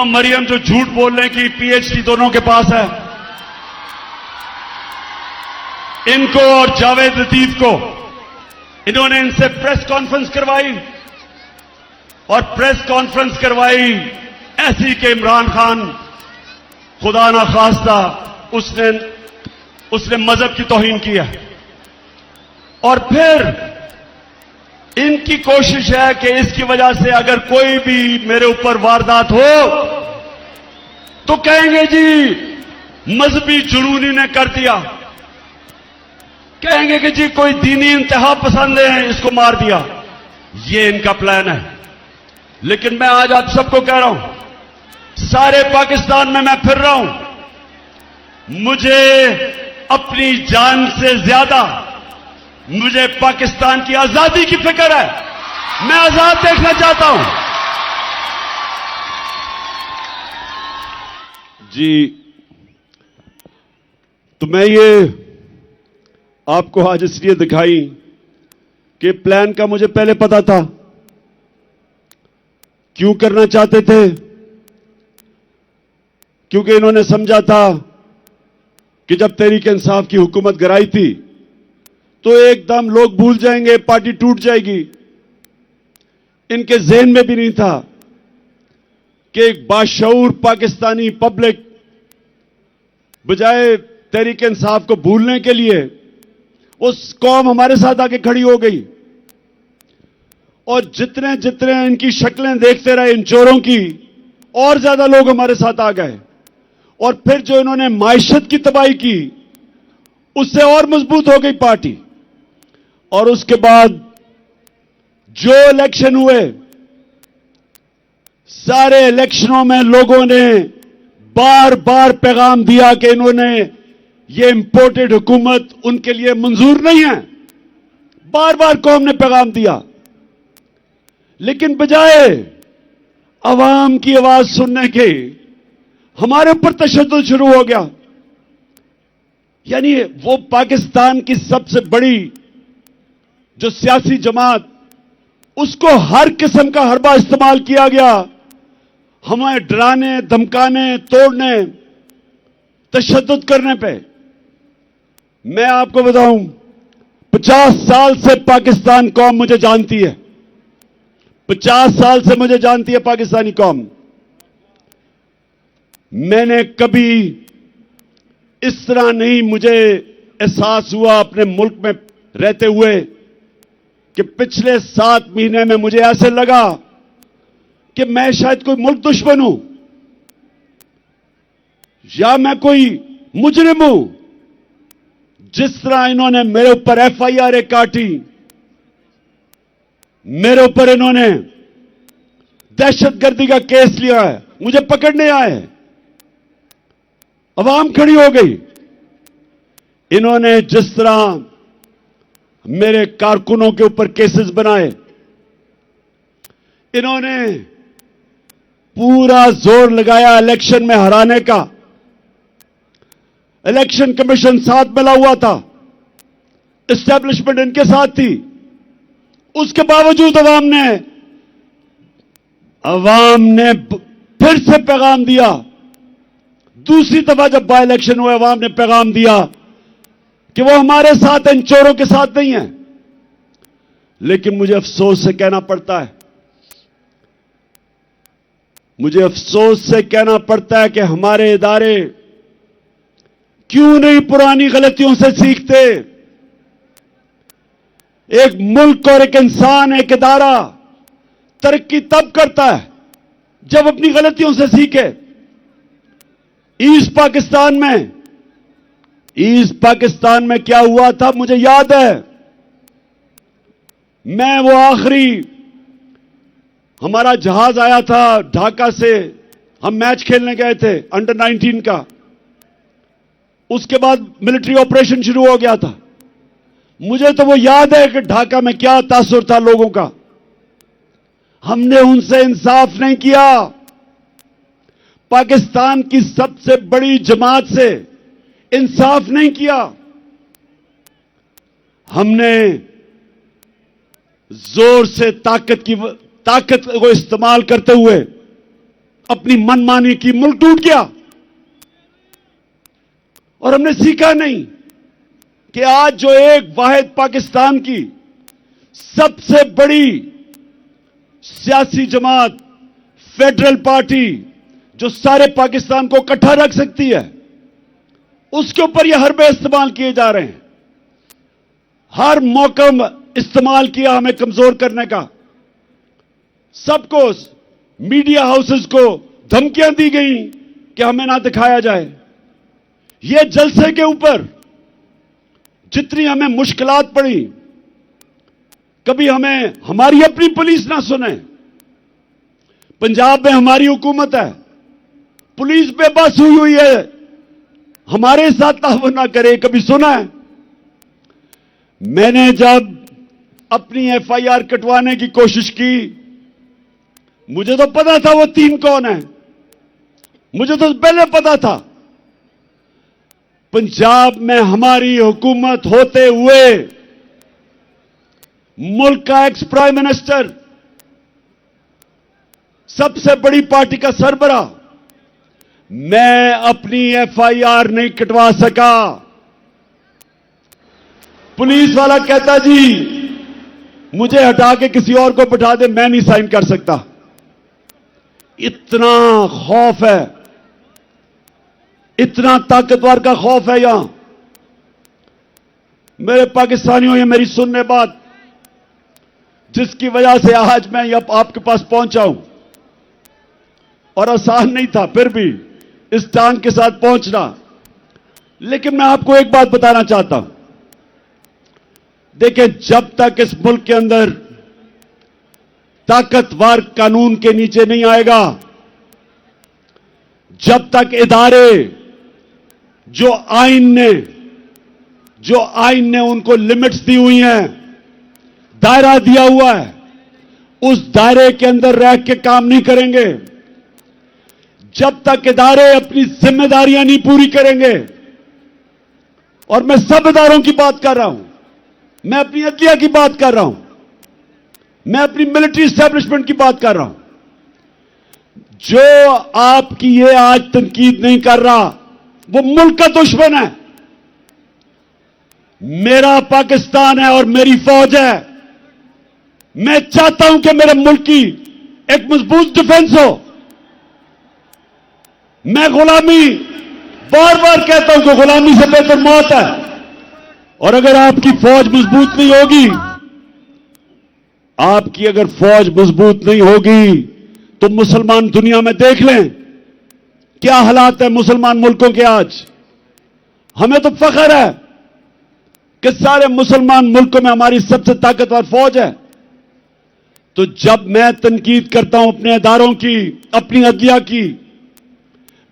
मरियम जो झूठ बोलने की पीएचडी दोनों के पास है, इनको और जावेद लतीफ को, इन्होंने इनसे प्रेस कॉन्फ्रेंस करवाई, और प्रेस कॉन्फ्रेंस करवाई ऐसी कि इमरान खान खुदा ना खास्ता उसने मजहब की तौहीन की है। और फिर इनकी कोशिश है कि इसकी वजह से अगर कोई भी मेरे ऊपर वारदात हो तो कहेंगे जी मजहबी जुनूनी ने कर दिया, कहेंगे कि जी कोई दीनी इंतहा पसंद है इसको मार दिया। ये इनका प्लान है। लेकिन मैं आज आप सबको कह रहा हूं, सारे पाकिस्तान में मैं फिर रहा हूं, मुझे अपनी जान से ज्यादा मुझे पाकिस्तान की आजादी की फिक्र है। मैं आजाद देखना चाहता हूं। जी, तो मैं ये आपको आज इसलिए दिखाई कि प्लान का मुझे पहले पता था। क्यों करना चाहते थे? क्योंकि इन्होंने समझा था कि जब तहरीक इंसाफ की हुकूमत गिराई थी तो एकदम लोग भूल जाएंगे, पार्टी टूट जाएगी। इनके ज़हन में भी नहीं था कि एक बाशऊर पाकिस्तानी पब्लिक बजाय तहरीक इंसाफ को भूलने के लिए उस कौम हमारे साथ आके खड़ी हो गई। और जितने जितने इनकी शक्लें देखते रहे इन चोरों की, और ज्यादा लोग हमारे साथ आ गए। और फिर जो इन्होंने माइशत की तबाही की, उससे और मजबूत हो गई पार्टी। और उसके बाद जो इलेक्शन हुए, सारे इलेक्शनों में लोगों ने बार बार पैगाम दिया कि इन्होंने ये इंपोर्टेड हुकूमत उनके लिए मंजूर नहीं है। बार बार कौम ने पैगाम दिया, लेकिन बजाय अवाम की आवाज सुनने के हमारे ऊपर तशद्दुद शुरू हो गया। यानी वो पाकिस्तान की सबसे बड़ी जो सियासी जमात, उसको हर किस्म का हरबा इस्तेमाल किया गया हमें डराने, धमकाने, तोड़ने, तशद्दुद करने पे। मैं आपको बताऊं, 50 साल से पाकिस्तान कौम मुझे जानती है। 50 साल से मुझे जानती है पाकिस्तानी कौम। मैंने कभी इस तरह नहीं मुझे एहसास हुआ अपने मुल्क में रहते हुए कि पिछले 7 महीने में मुझे ऐसे लगा कि मैं शायद कोई मुल्क दुश्मन हूं या मैं कोई मुजरिम हूं। जिस तरह इन्होंने मेरे ऊपर FIR काटी, मेरे ऊपर इन्होंने दहशतगर्दी का केस लिया है, मुझे पकड़ने आए हैं। अवाम खड़ी हो गई। इन्होंने जिस तरह मेरे कारकुनों के ऊपर केसेस बनाए, इन्होंने पूरा जोर लगाया इलेक्शन में हराने का। इलेक्शन कमीशन साथ मिला हुआ था, एस्टेब्लिशमेंट इनके साथ थी। उसके बावजूद अवाम ने फिर से पैगाम दिया। दूसरी दफा जब बाय इलेक्शन हुए, अवाम ने पैगाम दिया कि वो हमारे साथ, इन चोरों के साथ नहीं है। लेकिन मुझे अफसोस से कहना पड़ता है, मुझे अफसोस से कहना पड़ता है कि हमारे इदारे क्यों नहीं पुरानी गलतियों से सीखते। एक मुल्क और एक इंसान, एक इदारा तरक्की तब करता है जब अपनी गलतियों से सीखे। ईस्ट पाकिस्तान में क्या हुआ था मुझे याद है। मैं वो आखिरी, हमारा जहाज आया था ढाका से, हम मैच खेलने गए थे अंडर 19 का। उसके बाद मिलिट्री ऑपरेशन शुरू हो गया था। मुझे तो वो याद है कि ढाका में क्या तासुर था लोगों का। हमने उनसे इंसाफ नहीं किया। पाकिस्तान की सबसे बड़ी जमात से इंसाफ नहीं किया। हमने जोर से ताकत को इस्तेमाल करते हुए अपनी मनमानी की, मुल्क टूट गया। और हमने सीखा नहीं कि आज जो एक वाहिद पाकिस्तान की सबसे बड़ी सियासी जमात, फेडरल पार्टी, जो सारे पाकिस्तान को इकट्ठा रख सकती है, उसके ऊपर ये हरबे इस्तेमाल किए जा रहे हैं। हर मौका इस्तेमाल किया हमें कमजोर करने का। सबको, मीडिया हाउसेस को धमकियां दी गई कि हमें ना दिखाया जाए। ये जलसे के ऊपर जितनी हमें मुश्किलात पड़ी, कभी हमें हमारी अपनी पुलिस ना सुने। पंजाब में हमारी हुकूमत है, पुलिस बेबस हुई है, हमारे साथ ताउन ना करे, कभी सुना है? मैंने जब अपनी एफआईआर कटवाने की कोशिश की, मुझे तो पता था वो 3 कौन है। मुझे तो पहले पता था। पंजाब में हमारी हुकूमत होते हुए मुल्क का एक्स प्राइम मिनिस्टर, सबसे बड़ी पार्टी का सरबरा, मैं अपनी एफआईआर नहीं कटवा सका। पुलिस वाला कहता जी मुझे हटा के किसी और को बिठा दे, मैं नहीं साइन कर सकता। इतना खौफ है, इतना ताकतवर का खौफ है यहां। मेरे पाकिस्तानियों, ये मेरी सुनने बात, जिसकी वजह से आज मैं आपके पास पहुंचा हूं, और आसान नहीं था फिर भी इस टांग के साथ पहुंचना। लेकिन मैं आपको एक बात बताना चाहता हूं। देखिए, जब तक इस मुल्क के अंदर ताकतवर कानून के नीचे नहीं आएगा, जब तक इदारे जो आईन ने उनको लिमिट्स दी हुई हैं, दायरा दिया हुआ है, उस दायरे के अंदर रह के काम नहीं करेंगे, जब तक इदारे अपनी जिम्मेदारियां नहीं पूरी करेंगे, और मैं सब इदारों की बात कर रहा हूं, मैं अपनी अदलिया की बात कर रहा हूं, मैं अपनी मिलिट्री एस्टेब्लिशमेंट की बात कर रहा हूं, जो आपकी ये आज तनकीद नहीं कर रहा, वो मुल्क का दुश्मन है। मेरा पाकिस्तान है और मेरी फौज है। मैं चाहता हूं कि मेरे मुल्क की एक मजबूत डिफेंस हो। मैं गुलामी, बार बार कहता हूं कि गुलामी से बेहतर मौत है। और अगर आपकी फौज मजबूत नहीं होगी, आपकी अगर फौज मजबूत नहीं होगी, तो मुसलमान दुनिया में देख लें क्या हालात है मुसलमान मुल्कों के आज। हमें तो फख्र है कि सारे मुसलमान मुल्कों में हमारी सबसे ताकतवर फौज है। तो जब मैं तनकीद करता हूं अपने इदारों की, अपनी अदलिया की,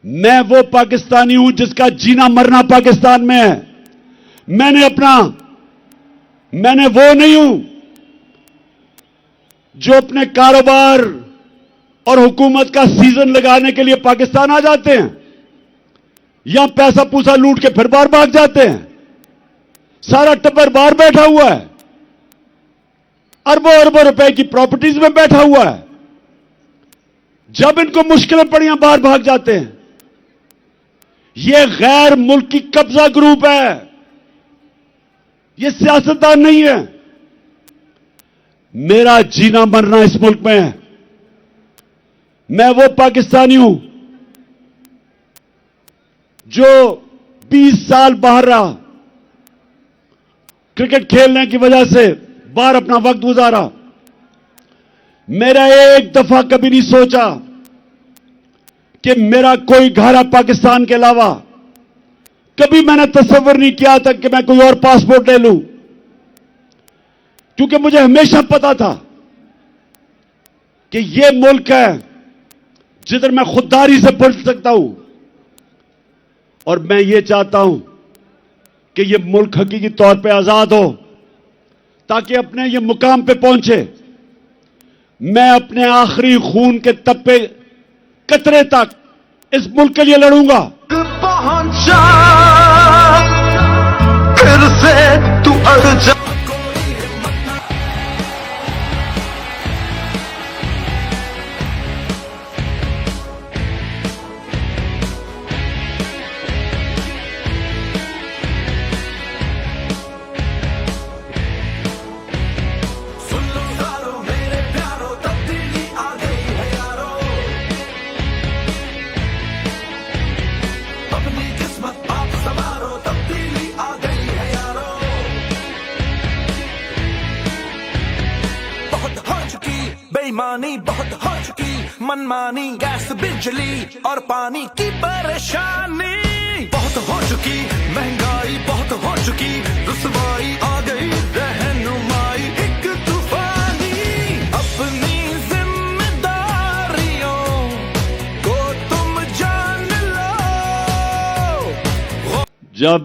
मैं वो पाकिस्तानी हूं जिसका जीना मरना पाकिस्तान में है। मैंने वो नहीं हूं जो अपने कारोबार और हुकूमत का सीजन लगाने के लिए पाकिस्तान आ जाते हैं या पैसा पूसा लूट के फिर बाहर भाग जाते हैं। सारा टब्बर बाहर बैठा हुआ है, अरबों अरबों रुपए की प्रॉपर्टीज में बैठा हुआ है। जब इनको मुश्किलें पड़ियां बाहर भाग जाते हैं। यह गैर मुल्की कब्जा ग्रुप है, यह सियासतदान नहीं है। मेरा जीना मरना इस मुल्क में है। मैं वो पाकिस्तानी हूं जो 20 साल बाहर रहा, क्रिकेट खेलने की वजह से बाहर अपना वक्त गुजारा। मेरा एक दफा कभी नहीं सोचा कि मेरा कोई घर है पाकिस्तान के अलावा। कभी मैंने तस्वीर नहीं किया था कि मैं कोई और पासपोर्ट ले लूं, क्योंकि मुझे हमेशा पता था कि यह मुल्क है जिधर मैं खुददारी से पढ़ सकता हूं। और मैं ये चाहता हूं कि यह मुल्क हकीकी तौर पे आजाद हो, ताकि अपने ये मुकाम पे पहुंचे। मैं अपने आखिरी खून के तप्पे कतरे तक इस मुल्क के लिए लड़ूंगा। पहुंचा फिर से तू अड़ जा। बेईमानी बहुत हो चुकी, मनमानी, गैस बिजली और पानी की परेशानी बहुत हो चुकी, महंगाई बहुत हो चुकी, रुसवाई आ गई, रहनुमाई एक तूफानी। अपनी जिम्मेदारियों को तुम जान लो। जब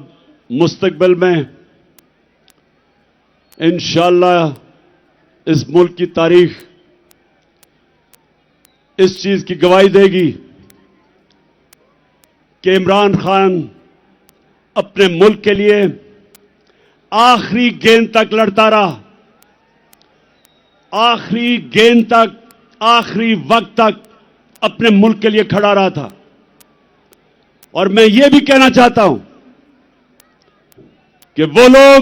मुस्तकबिल में इंशाअल्लाह इस मुल्क की तारीख इस चीज की गवाही देगी कि इमरान खान अपने मुल्क के लिए आखिरी गेंद तक लड़ता रहा, आखिरी गेंद तक, आखिरी वक्त तक अपने मुल्क के लिए खड़ा रहा था। और मैं ये भी कहना चाहता हूं कि वो लोग,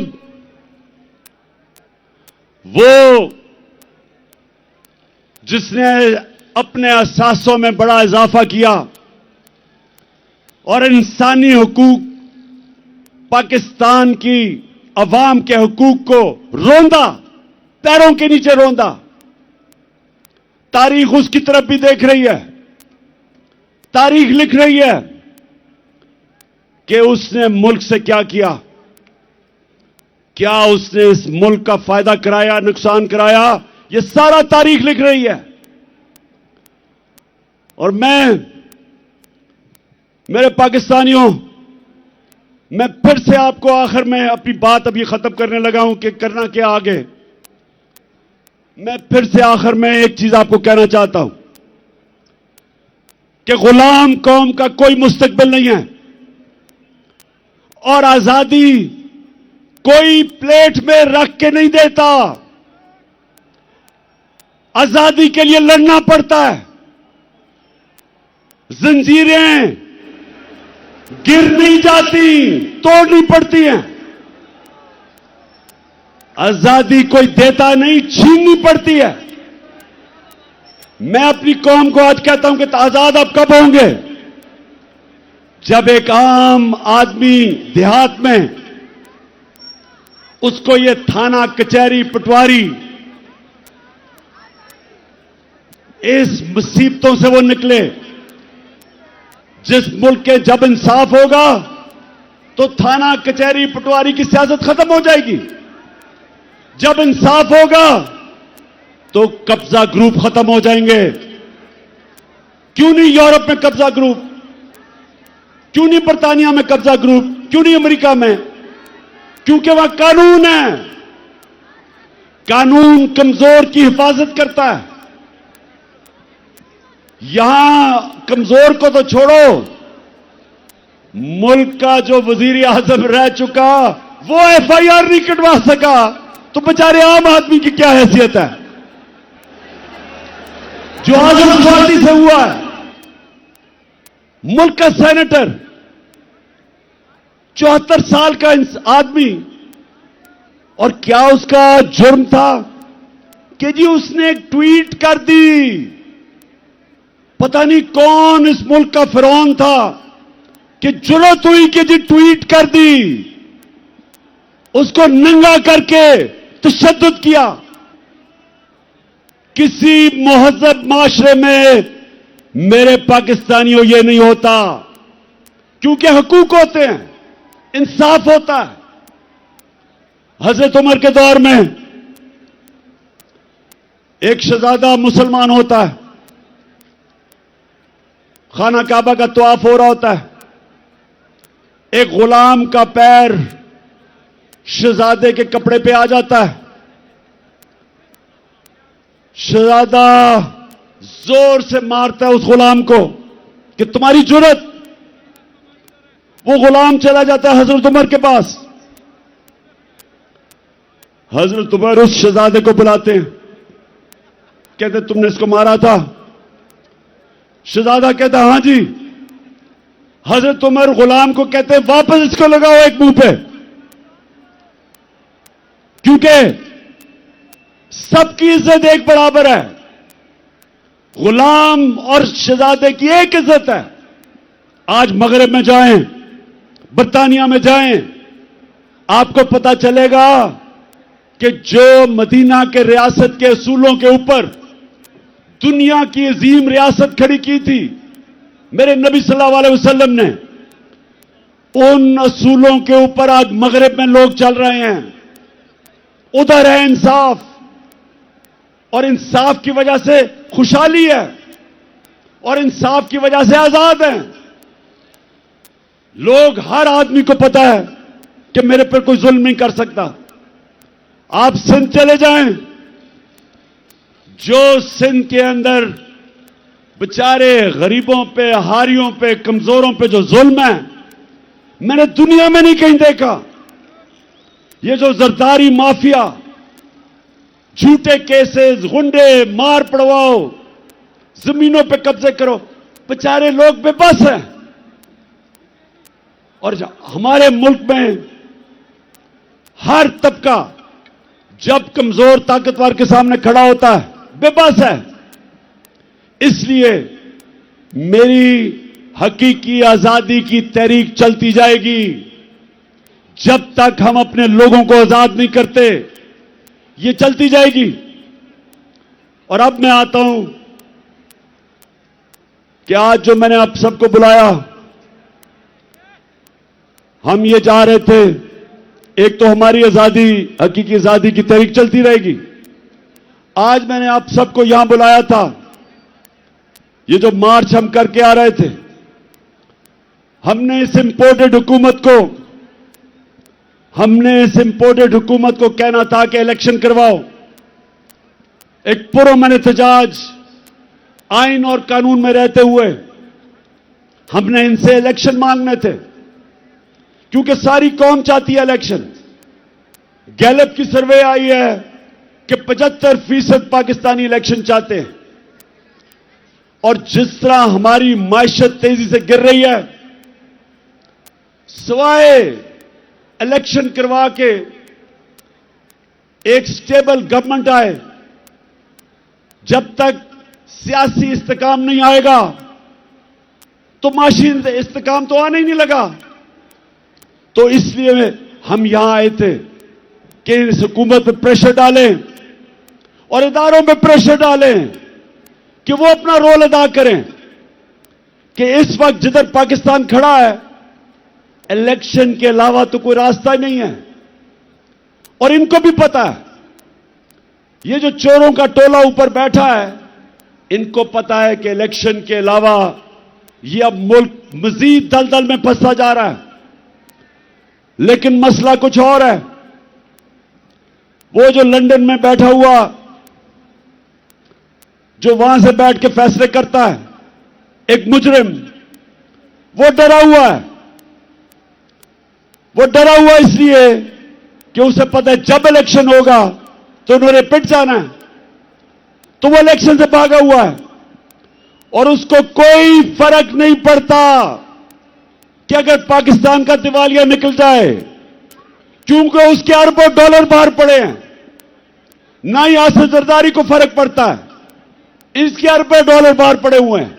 जिसने अपने अहसासों में बड़ा इजाफा किया और इंसानी हुकूक, पाकिस्तान की अवाम के हुकूक को रोंदा, पैरों के नीचे रोंदा, तारीख उसकी तरफ भी देख रही है। तारीख लिख रही है कि उसने मुल्क से क्या किया, क्या उसने इस मुल्क का फायदा कराया, नुकसान कराया, यह सारा तारीख लिख रही है। और मेरे पाकिस्तानियों, मैं फिर से आपको आखिर में अपनी बात अभी खत्म करने लगा हूं कि करना क्या आगे। मैं फिर से आखिर में एक चीज आपको कहना चाहता हूं कि गुलाम कौम का कोई मुस्तकबिल नहीं है और आजादी कोई प्लेट में रख के नहीं देता। आजादी के लिए लड़ना पड़ता है, जंजीरें गिर नहीं जाती, तोड़नी पड़ती हैं। आजादी कोई देता नहीं, छीननी पड़ती है। मैं अपनी कौम को आज कहता हूं कि आजाद आप कब होंगे? जब एक आम आदमी देहात में उसको ये थाना, कचहरी, पटवारी, इस मुसीबतों से वो निकले। जिस मुल्क के जब इंसाफ होगा तो थाना, कचहरी, पटवारी की सियासत खत्म हो जाएगी। जब इंसाफ होगा तो कब्जा ग्रुप खत्म हो जाएंगे। क्यों नहीं यूरोप में कब्जा ग्रुप, क्यों नहीं बर्तानिया में कब्जा ग्रुप, क्यों नहीं अमेरिका में? क्योंकि वहां कानून है। कानून कमजोर की हिफाजत करता है। यहां कमजोर को तो छोड़ो, मुल्क का जो वजीर आजम रह चुका वो एफआईआर नहीं कटवा सका, तो बेचारे आम आदमी की क्या हैसियत है जो आजम पार्टी से हुआ है? मुल्क का सेनेटर, 74 साल का आदमी, और क्या उसका जुर्म था कि जी उसने एक ट्वीट कर दी। पता नहीं कौन इस मुल्क का फिरौन था कि जुर्रत हुई कि जी ट्वीट कर दी, उसको नंगा करके तशद्दुद किया। किसी मुहज़्ज़ब माशरे में मेरे पाकिस्तानियों ये नहीं होता, क्योंकि हुकूक होते हैं, इंसाफ होता है। हजरत उमर के दौर में एक शहजादा मुसलमान होता है, खाना काबा का तवाफ हो रहा होता है, एक गुलाम का पैर शहजादे के कपड़े पे आ जाता है। शहजादा जोर से मारता है उस गुलाम को कि तुम्हारी जुर्रत। वो गुलाम चला जाता है हजरत उमर के पास। हजरत उमर उस शहजादे को बुलाते हैं, कहते तुमने इसको मारा था? शहजादा कहता हां जी। हजरत उमर गुलाम को कहते हैं वापस इसको लगाओ एक मुंह पे, क्योंकि सबकी इज्जत एक बराबर है। गुलाम और शहजादे की एक इज्जत है। आज मगरब में जाएं, बर्तानिया में जाएं, आपको पता चलेगा कि जो मदीना के रियासत के असूलों के ऊपर दुनिया की अजीम रियासत खड़ी की थी मेरे नबी सल्लल्लाहु अलैहि वसल्लम ने, उन असूलों के ऊपर आज मगरब में लोग चल रहे हैं। उधर है इंसाफ, और इंसाफ की वजह से खुशहाली है, और इंसाफ की वजह से आजाद हैं लोग। हर आदमी को पता है कि मेरे पर कोई जुल्म नहीं कर सकता। आप सिंध चले जाएं, जो सिंध के अंदर बेचारे गरीबों पे, हारियों पे, कमजोरों पे जो जुल्म है, मैंने दुनिया में नहीं कहीं देखा। ये जो जरदारी माफिया, झूठे केसेस, गुंडे, मार पड़वाओ, जमीनों पे कब्जे करो, बेचारे लोग बेबस हैं। और हमारे मुल्क में हर तबका जब कमजोर ताकतवर के सामने खड़ा होता है बेबस है। इसलिए मेरी हकीकी आजादी की तहरीक चलती जाएगी जब तक हम अपने लोगों को आजाद नहीं करते। ये चलती जाएगी। और अब मैं आता हूं कि आज जो मैंने आप सबको बुलाया, हम ये चाह रहे थे, एक तो हमारी आजादी, हकीकी आजादी की तहरीक चलती रहेगी। आज मैंने आप सबको यहां बुलाया था, ये जो मार्च हम करके आ रहे थे, हमने इस इंपोर्टेड हुकूमत को कहना था कि इलेक्शन करवाओ। एक पुरअमन एहतजाज, आइन और कानून में रहते हुए हमने इनसे इलेक्शन मांगने थे, क्योंकि सारी कौम चाहती है इलेक्शन। गैलप की सर्वे आई है कि 75% पाकिस्तानी इलेक्शन चाहते हैं। और जिस तरह हमारी मायशत तेजी से गिर रही है, सिवाय इलेक्शन करवा के एक स्टेबल गवर्नमेंट आए, जब तक सियासी इस्तेकाम नहीं आएगा तो माशी इस्तेकाम तो आने ही नहीं लगा। तो इसलिए हम यहां आए थे कि इस हुकूमत पर प्रेशर डालें और इदारों पर प्रेशर डालें कि वो अपना रोल अदा करें कि इस वक्त जिधर पाकिस्तान खड़ा है, इलेक्शन के अलावा तो कोई रास्ता ही नहीं है। और इनको भी पता है, ये जो चोरों का टोला ऊपर बैठा है, इनको पता है कि इलेक्शन के अलावा ये अब मुल्क मजीद दलदल में फंसता जा रहा है। लेकिन मसला कुछ और है। वो जो लंदन में बैठा हुआ, जो वहां से बैठ के फैसले करता है, एक मुजरिम, वो डरा हुआ है। वो डरा हुआ इसलिए कि उसे पता है जब इलेक्शन होगा तो उन्होंने पिट जाना है, तो वो इलेक्शन से भागा हुआ है। और उसको कोई फर्क नहीं पड़ता कि अगर पाकिस्तान का दिवालिया निकल जाए, क्योंकि उसके अरबों डॉलर बाहर पड़े हैं। ना ही आसिफ जरदारी को फर्क पड़ता है, इसके अरबों डॉलर बाहर पड़े हुए हैं,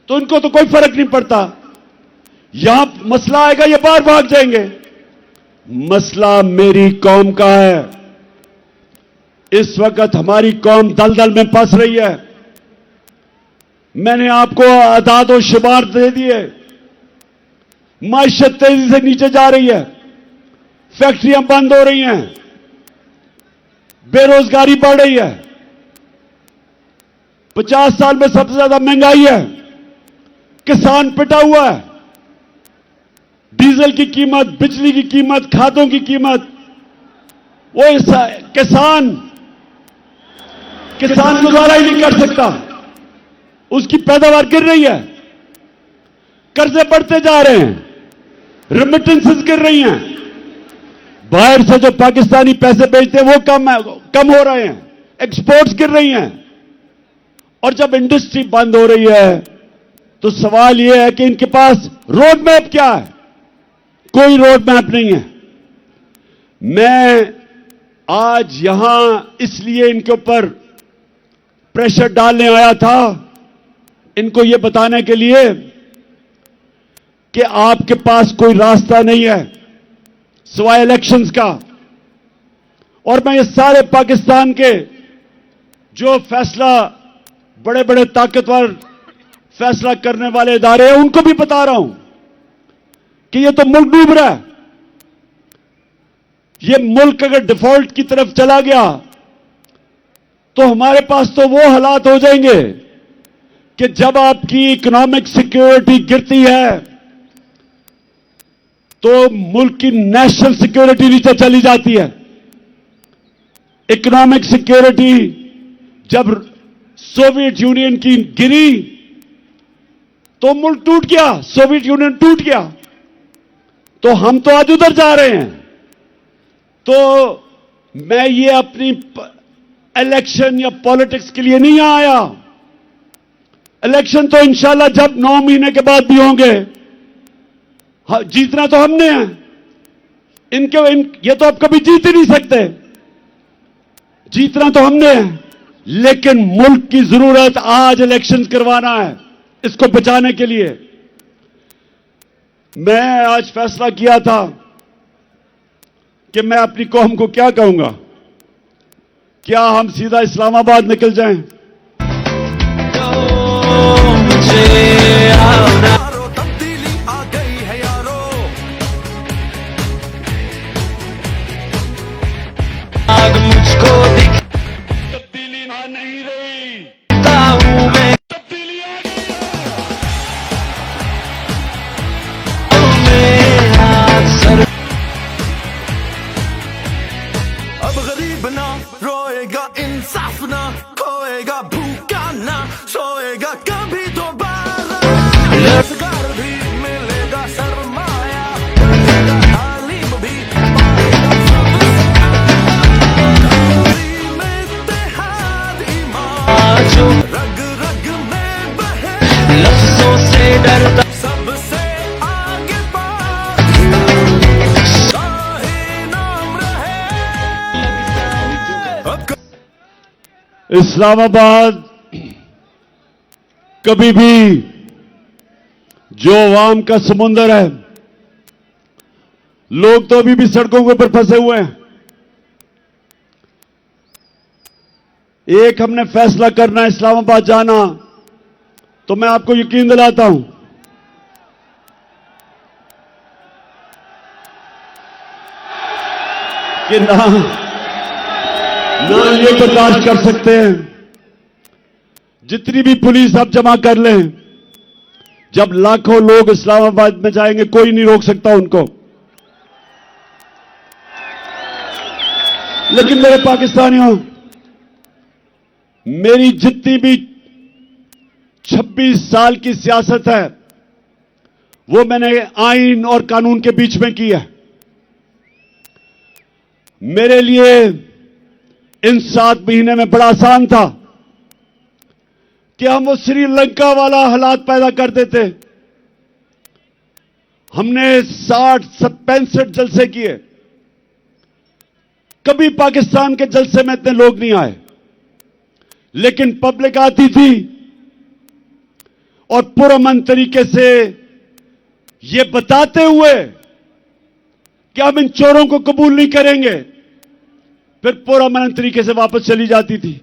तो इनको तो कोई फर्क नहीं पड़ता। यहां मसला आएगा, ये बाहर भाग जाएंगे। मसला मेरी कौम का है। इस वक्त हमारी कौम दलदल में फंस रही है। मैंने आपको आदाद और शुमार दे दिए। माइशत तेजी से नीचे जा रही है, फैक्ट्रियां बंद हो रही हैं, बेरोजगारी बढ़ रही है, 50 साल में सबसे ज्यादा महंगाई है, किसान पिटा हुआ है, डीजल की कीमत, बिजली की कीमत, खादों की कीमत, वो किसान गुजारा ही नहीं कर सकता, उसकी पैदावार गिर रही है, कर्जे बढ़ते जा रहे हैं, रेमिटेंसेस गिर रही हैं, बाहर से जो पाकिस्तानी पैसे भेजते हैं वो कम हो रहे हैं, एक्सपोर्ट्स गिर रही हैं। और जब इंडस्ट्री बंद हो रही है तो सवाल यह है कि इनके पास रोड मैप क्या है? कोई रोड मैप नहीं है। मैं आज यहां इसलिए इनके ऊपर प्रेशर डालने आया था, इनको यह बताने के लिए कि आपके पास कोई रास्ता नहीं है सिवाय इलेक्शंस का। और मैं ये सारे पाकिस्तान के जो फैसला, बड़े बड़े ताकतवर फैसला करने वाले इदारे हैं, उनको भी बता रहा हूं कि ये तो मुल्क डूब रहा है। ये मुल्क अगर डिफॉल्ट की तरफ चला गया तो हमारे पास तो वो हालात हो जाएंगे कि जब आपकी इकोनॉमिक सिक्योरिटी गिरती है तो मुल्क की नेशनल सिक्योरिटी नीचे चली जाती है। इकोनॉमिक सिक्योरिटी जब सोवियत यूनियन की गिरी तो मुल्क टूट गया, सोवियत यूनियन टूट गया। तो हम तो आज उधर जा रहे हैं। तो मैं ये अपनी इलेक्शन या पॉलिटिक्स के लिए नहीं आया। इलेक्शन तो इंशाल्लाह जब 9 महीने के बाद भी होंगे, जीतना तो हमने है। ये तो आप कभी जीत ही नहीं सकते। जीतना तो हमने है, लेकिन मुल्क की जरूरत आज इलेक्शन करवाना है, इसको बचाने के लिए। मैं आज फैसला किया था कि मैं अपनी कौम को क्या कहूंगा। क्या हम सीधा इस्लामाबाद निकल जाएं? यारो तब्दीली आ गई है यारो, आग मुझको तब्दीली नहीं रही, दिखता हूं मैं, तब्दीली आ गई। मेरा सर अब गरीब ना रोएगा, इंसाफ ना खोएगा, भूखा ना सोएगा कभी दोबारा। रोजगार भी मिलेगा, सरमाया मिलेगा, तालीम भी पाएगा सबसे। इत्तेहाद ईमान जो रग रग में बहे, लफ्जों से डरता सबसे आगे पाकिस्तान, शाही नाम रहे। अब इस्लामाबाद कभी भी जो अवाम का समुंदर है, लोग तो अभी भी सड़कों के ऊपर फंसे हुए हैं। एक हमने फैसला करना है इस्लामाबाद जाना, तो मैं आपको यकीन दिलाता हूं कि ना ये बर्दाश्त कर सकते हैं। जितनी भी पुलिस आप जमा कर लें, जब लाखों लोग इस्लामाबाद में जाएंगे कोई नहीं रोक सकता उनको। लेकिन मेरे पाकिस्तानियों, मेरी जितनी भी 26 साल की सियासत है वो मैंने आइन और कानून के बीच में की है। मेरे लिए इन 7 महीने में बड़ा आसान था कि हम वो श्रीलंका वाला हालात पैदा कर देते। हमने 65 जलसे किए, कभी पाकिस्तान के जलसे में इतने लोग नहीं आए, लेकिन पब्लिक आती थी और पुरअमन तरीके से ये बताते हुए कि हम इन चोरों को कबूल नहीं करेंगे, फिर पुरअमन तरीके से वापस चली जाती थी।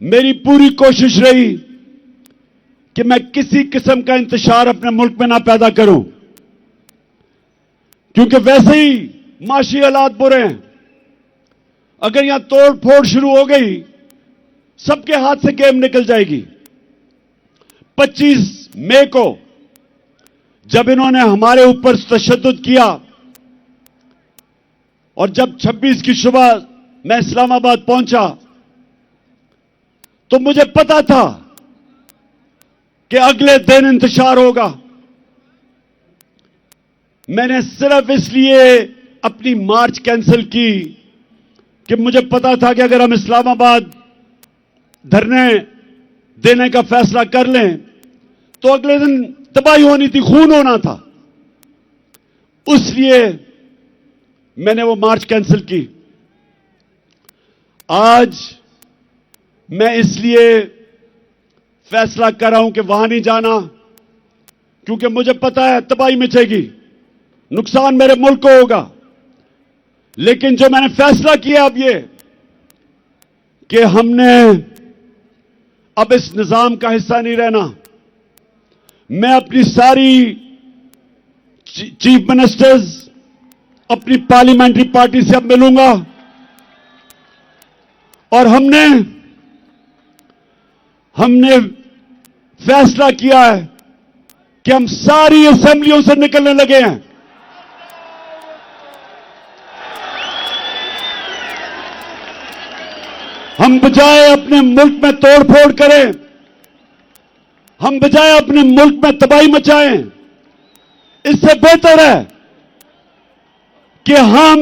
मेरी पूरी कोशिश रही कि मैं किसी किस्म का इंतशार अपने मुल्क में ना पैदा करूं, क्योंकि वैसे ही माशी हालात बुरे हैं। अगर यहां तोड़ फोड़ शुरू हो गई, सबके हाथ से गेम निकल जाएगी। 25 मई को जब इन्होंने हमारे ऊपर तशद्दुद किया और जब 26 की सुबह मैं इस्लामाबाद पहुंचा, तो मुझे पता था कि अगले दिन इंतशार होगा। मैंने सिर्फ इसलिए अपनी मार्च कैंसिल की कि मुझे पता था कि अगर हम इस्लामाबाद धरने देने का फैसला कर लें तो अगले दिन तबाही होनी थी, खून होना था। इसलिए मैंने वो मार्च कैंसिल की। आज मैं इसलिए फैसला कर रहा हूं कि वहां नहीं जाना, क्योंकि मुझे पता है तबाही मचेगी, नुकसान मेरे मुल्क को होगा। लेकिन जो मैंने फैसला किया अब ये कि हमने अब इस निजाम का हिस्सा नहीं रहना। मैं अपनी सारी चीफ मिनिस्टर्स, अपनी पार्लियामेंट्री पार्टी से अब मिलूंगा और हमने फैसला किया है कि हम सारी असेंबलियों से निकलने लगे हैं। हम बजाय अपने मुल्क में तोड़फोड़ करें, हम बजाय अपने मुल्क में तबाही मचाएं, इससे बेहतर है कि हम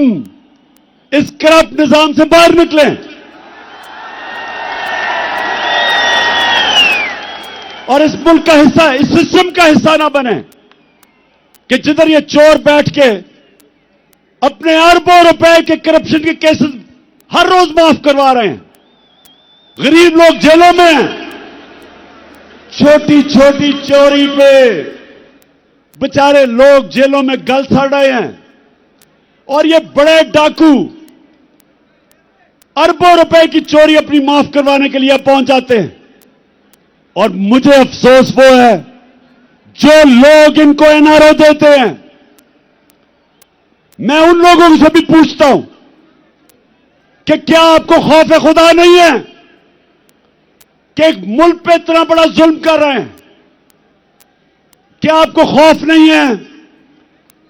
इस करप्ट निजाम से बाहर निकलें और इस मुल्क का हिस्सा, इस सिस्टम का हिस्सा ना बने कि जिधर ये चोर बैठ के अपने अरबों रुपए के करप्शन के केसेस हर रोज माफ करवा रहे हैं। गरीब लोग जेलों में हैं, छोटी छोटी चोरी पे बेचारे लोग जेलों में गल सड़ रहे हैं और ये बड़े डाकू अरबों रुपए की चोरी अपनी माफ करवाने के लिए पहुंच जाते हैं। और मुझे अफसोस वो है जो लोग इनको एनआरओ देते हैं। मैं उन लोगों से भी पूछता हूं कि क्या आपको खौफ खुदा नहीं है कि एक मुल्क पे इतना बड़ा जुल्म कर रहे हैं? क्या आपको खौफ नहीं है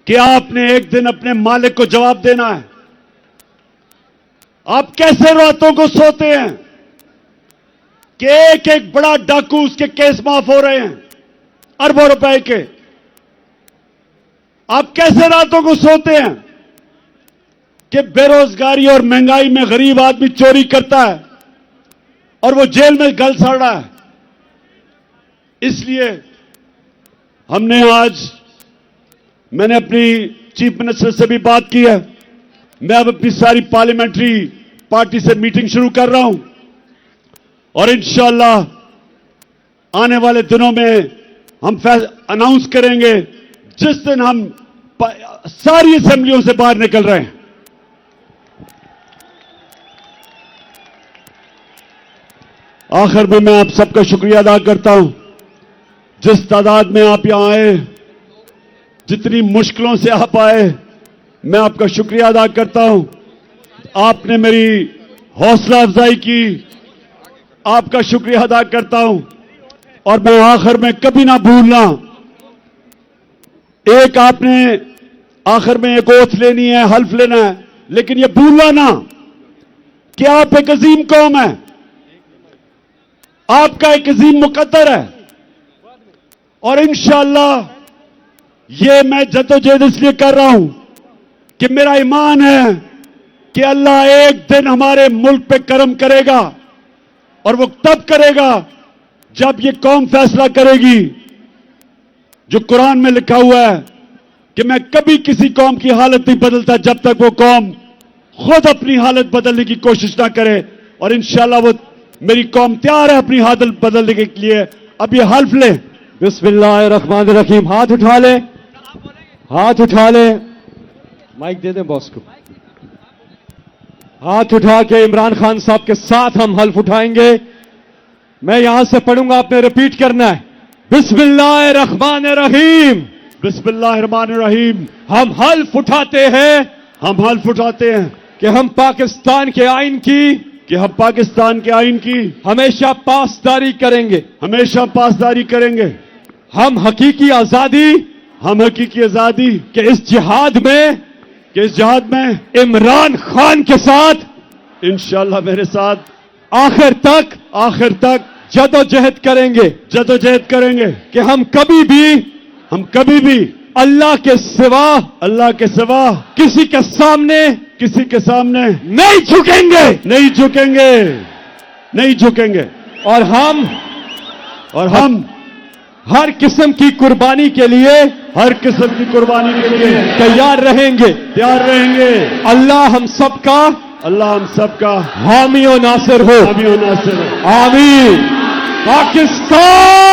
कि आपने एक दिन अपने मालिक को जवाब देना है? आप कैसे रातों को सोते हैं कि एक एक बड़ा डाकू, उसके केस माफ हो रहे हैं अरबों रुपए के? आप कैसे रातों को सोते हैं कि बेरोजगारी और महंगाई में गरीब आदमी चोरी करता है और वो जेल में गल सड़ रहा है? इसलिए मैंने अपनी चीफ मिनिस्टर से भी बात की है। मैं अब अपनी सारी पार्लियामेंट्री पार्टी से मीटिंग शुरू कर रहा हूं और इंशाअल्लाह आने वाले दिनों में हम अनाउंस करेंगे जिस दिन हम सारी असेंबलियों से बाहर निकल रहे हैं। आखिर में मैं आप सबका शुक्रिया अदा करता हूं। जिस तादाद में आप यहां आए, जितनी मुश्किलों से आप आए, मैं आपका शुक्रिया अदा करता हूं। आपने मेरी हौसला अफजाई की, आपका शुक्रिया अदा करता हूं। और मैं आखिर में कभी ना भूलना, एक आपने आखिर में एक ओथ लेनी है, हल्फ लेना है, लेकिन ये भूलना ना कि आप एक अजीम कौम है, आपका एक अजीम मुकद्दर है। और इंशाअल्लाह ये मैं जद्दोजहद इसलिए कर रहा हूं कि मेरा ईमान है कि अल्लाह एक दिन हमारे मुल्क पे करम करेगा, और वो तब करेगा जब ये कौम फैसला करेगी। जो कुरान में लिखा हुआ है कि मैं कभी किसी कौम की हालत नहीं बदलता जब तक वो कौम खुद अपनी हालत बदलने की कोशिश ना करे। और इंशाअल्लाह वो मेरी कौम तैयार है अपनी हालत बदलने के लिए। अब ये हल्फ ले। बिस्मिल्लाहिर्रहमानिर्रहीम। हाथ उठा ले, हाथ उठा ले, माइक दे दे बॉस को। हाथ उठा के इमरान खान साहब के साथ हम हल्फ उठाएंगे। मैं यहां से पढ़ूंगा, आपने रिपीट करना है। बिस्मिल्लाहिर्रहमानिर्रहीम। बिस्मिल्लाहिर्रहमानिर्रहीम। हम हल्फ उठाते हैं, हम हल्फ उठाते हैं कि हम पाकिस्तान के आइन की, कि हम पाकिस्तान के आइन की हमेशा पासदारी करेंगे, हमेशा पासदारी करेंगे। हम हकीकी आजादी, हम हकीकी आजादी के इस जिहाद में, के इस जहाद में इमरान खान के साथ इंशाअल्लाह मेरे साथ आखिर तक जदोजहद करेंगे, जदोजहद करेंगे कि हम कभी भी अल्लाह के सिवा किसी के सामने नहीं झुकेंगे, नहीं झुकेंगे, नहीं झुकेंगे। और हम हर किस्म की कुर्बानी के लिए, हर किस्म की कुर्बानी के लिए तैयार रहेंगे। अल्लाह हम सबका हामी हामी और नासिर हो। हामी और नासिर हो। आमीन। पाकिस्तान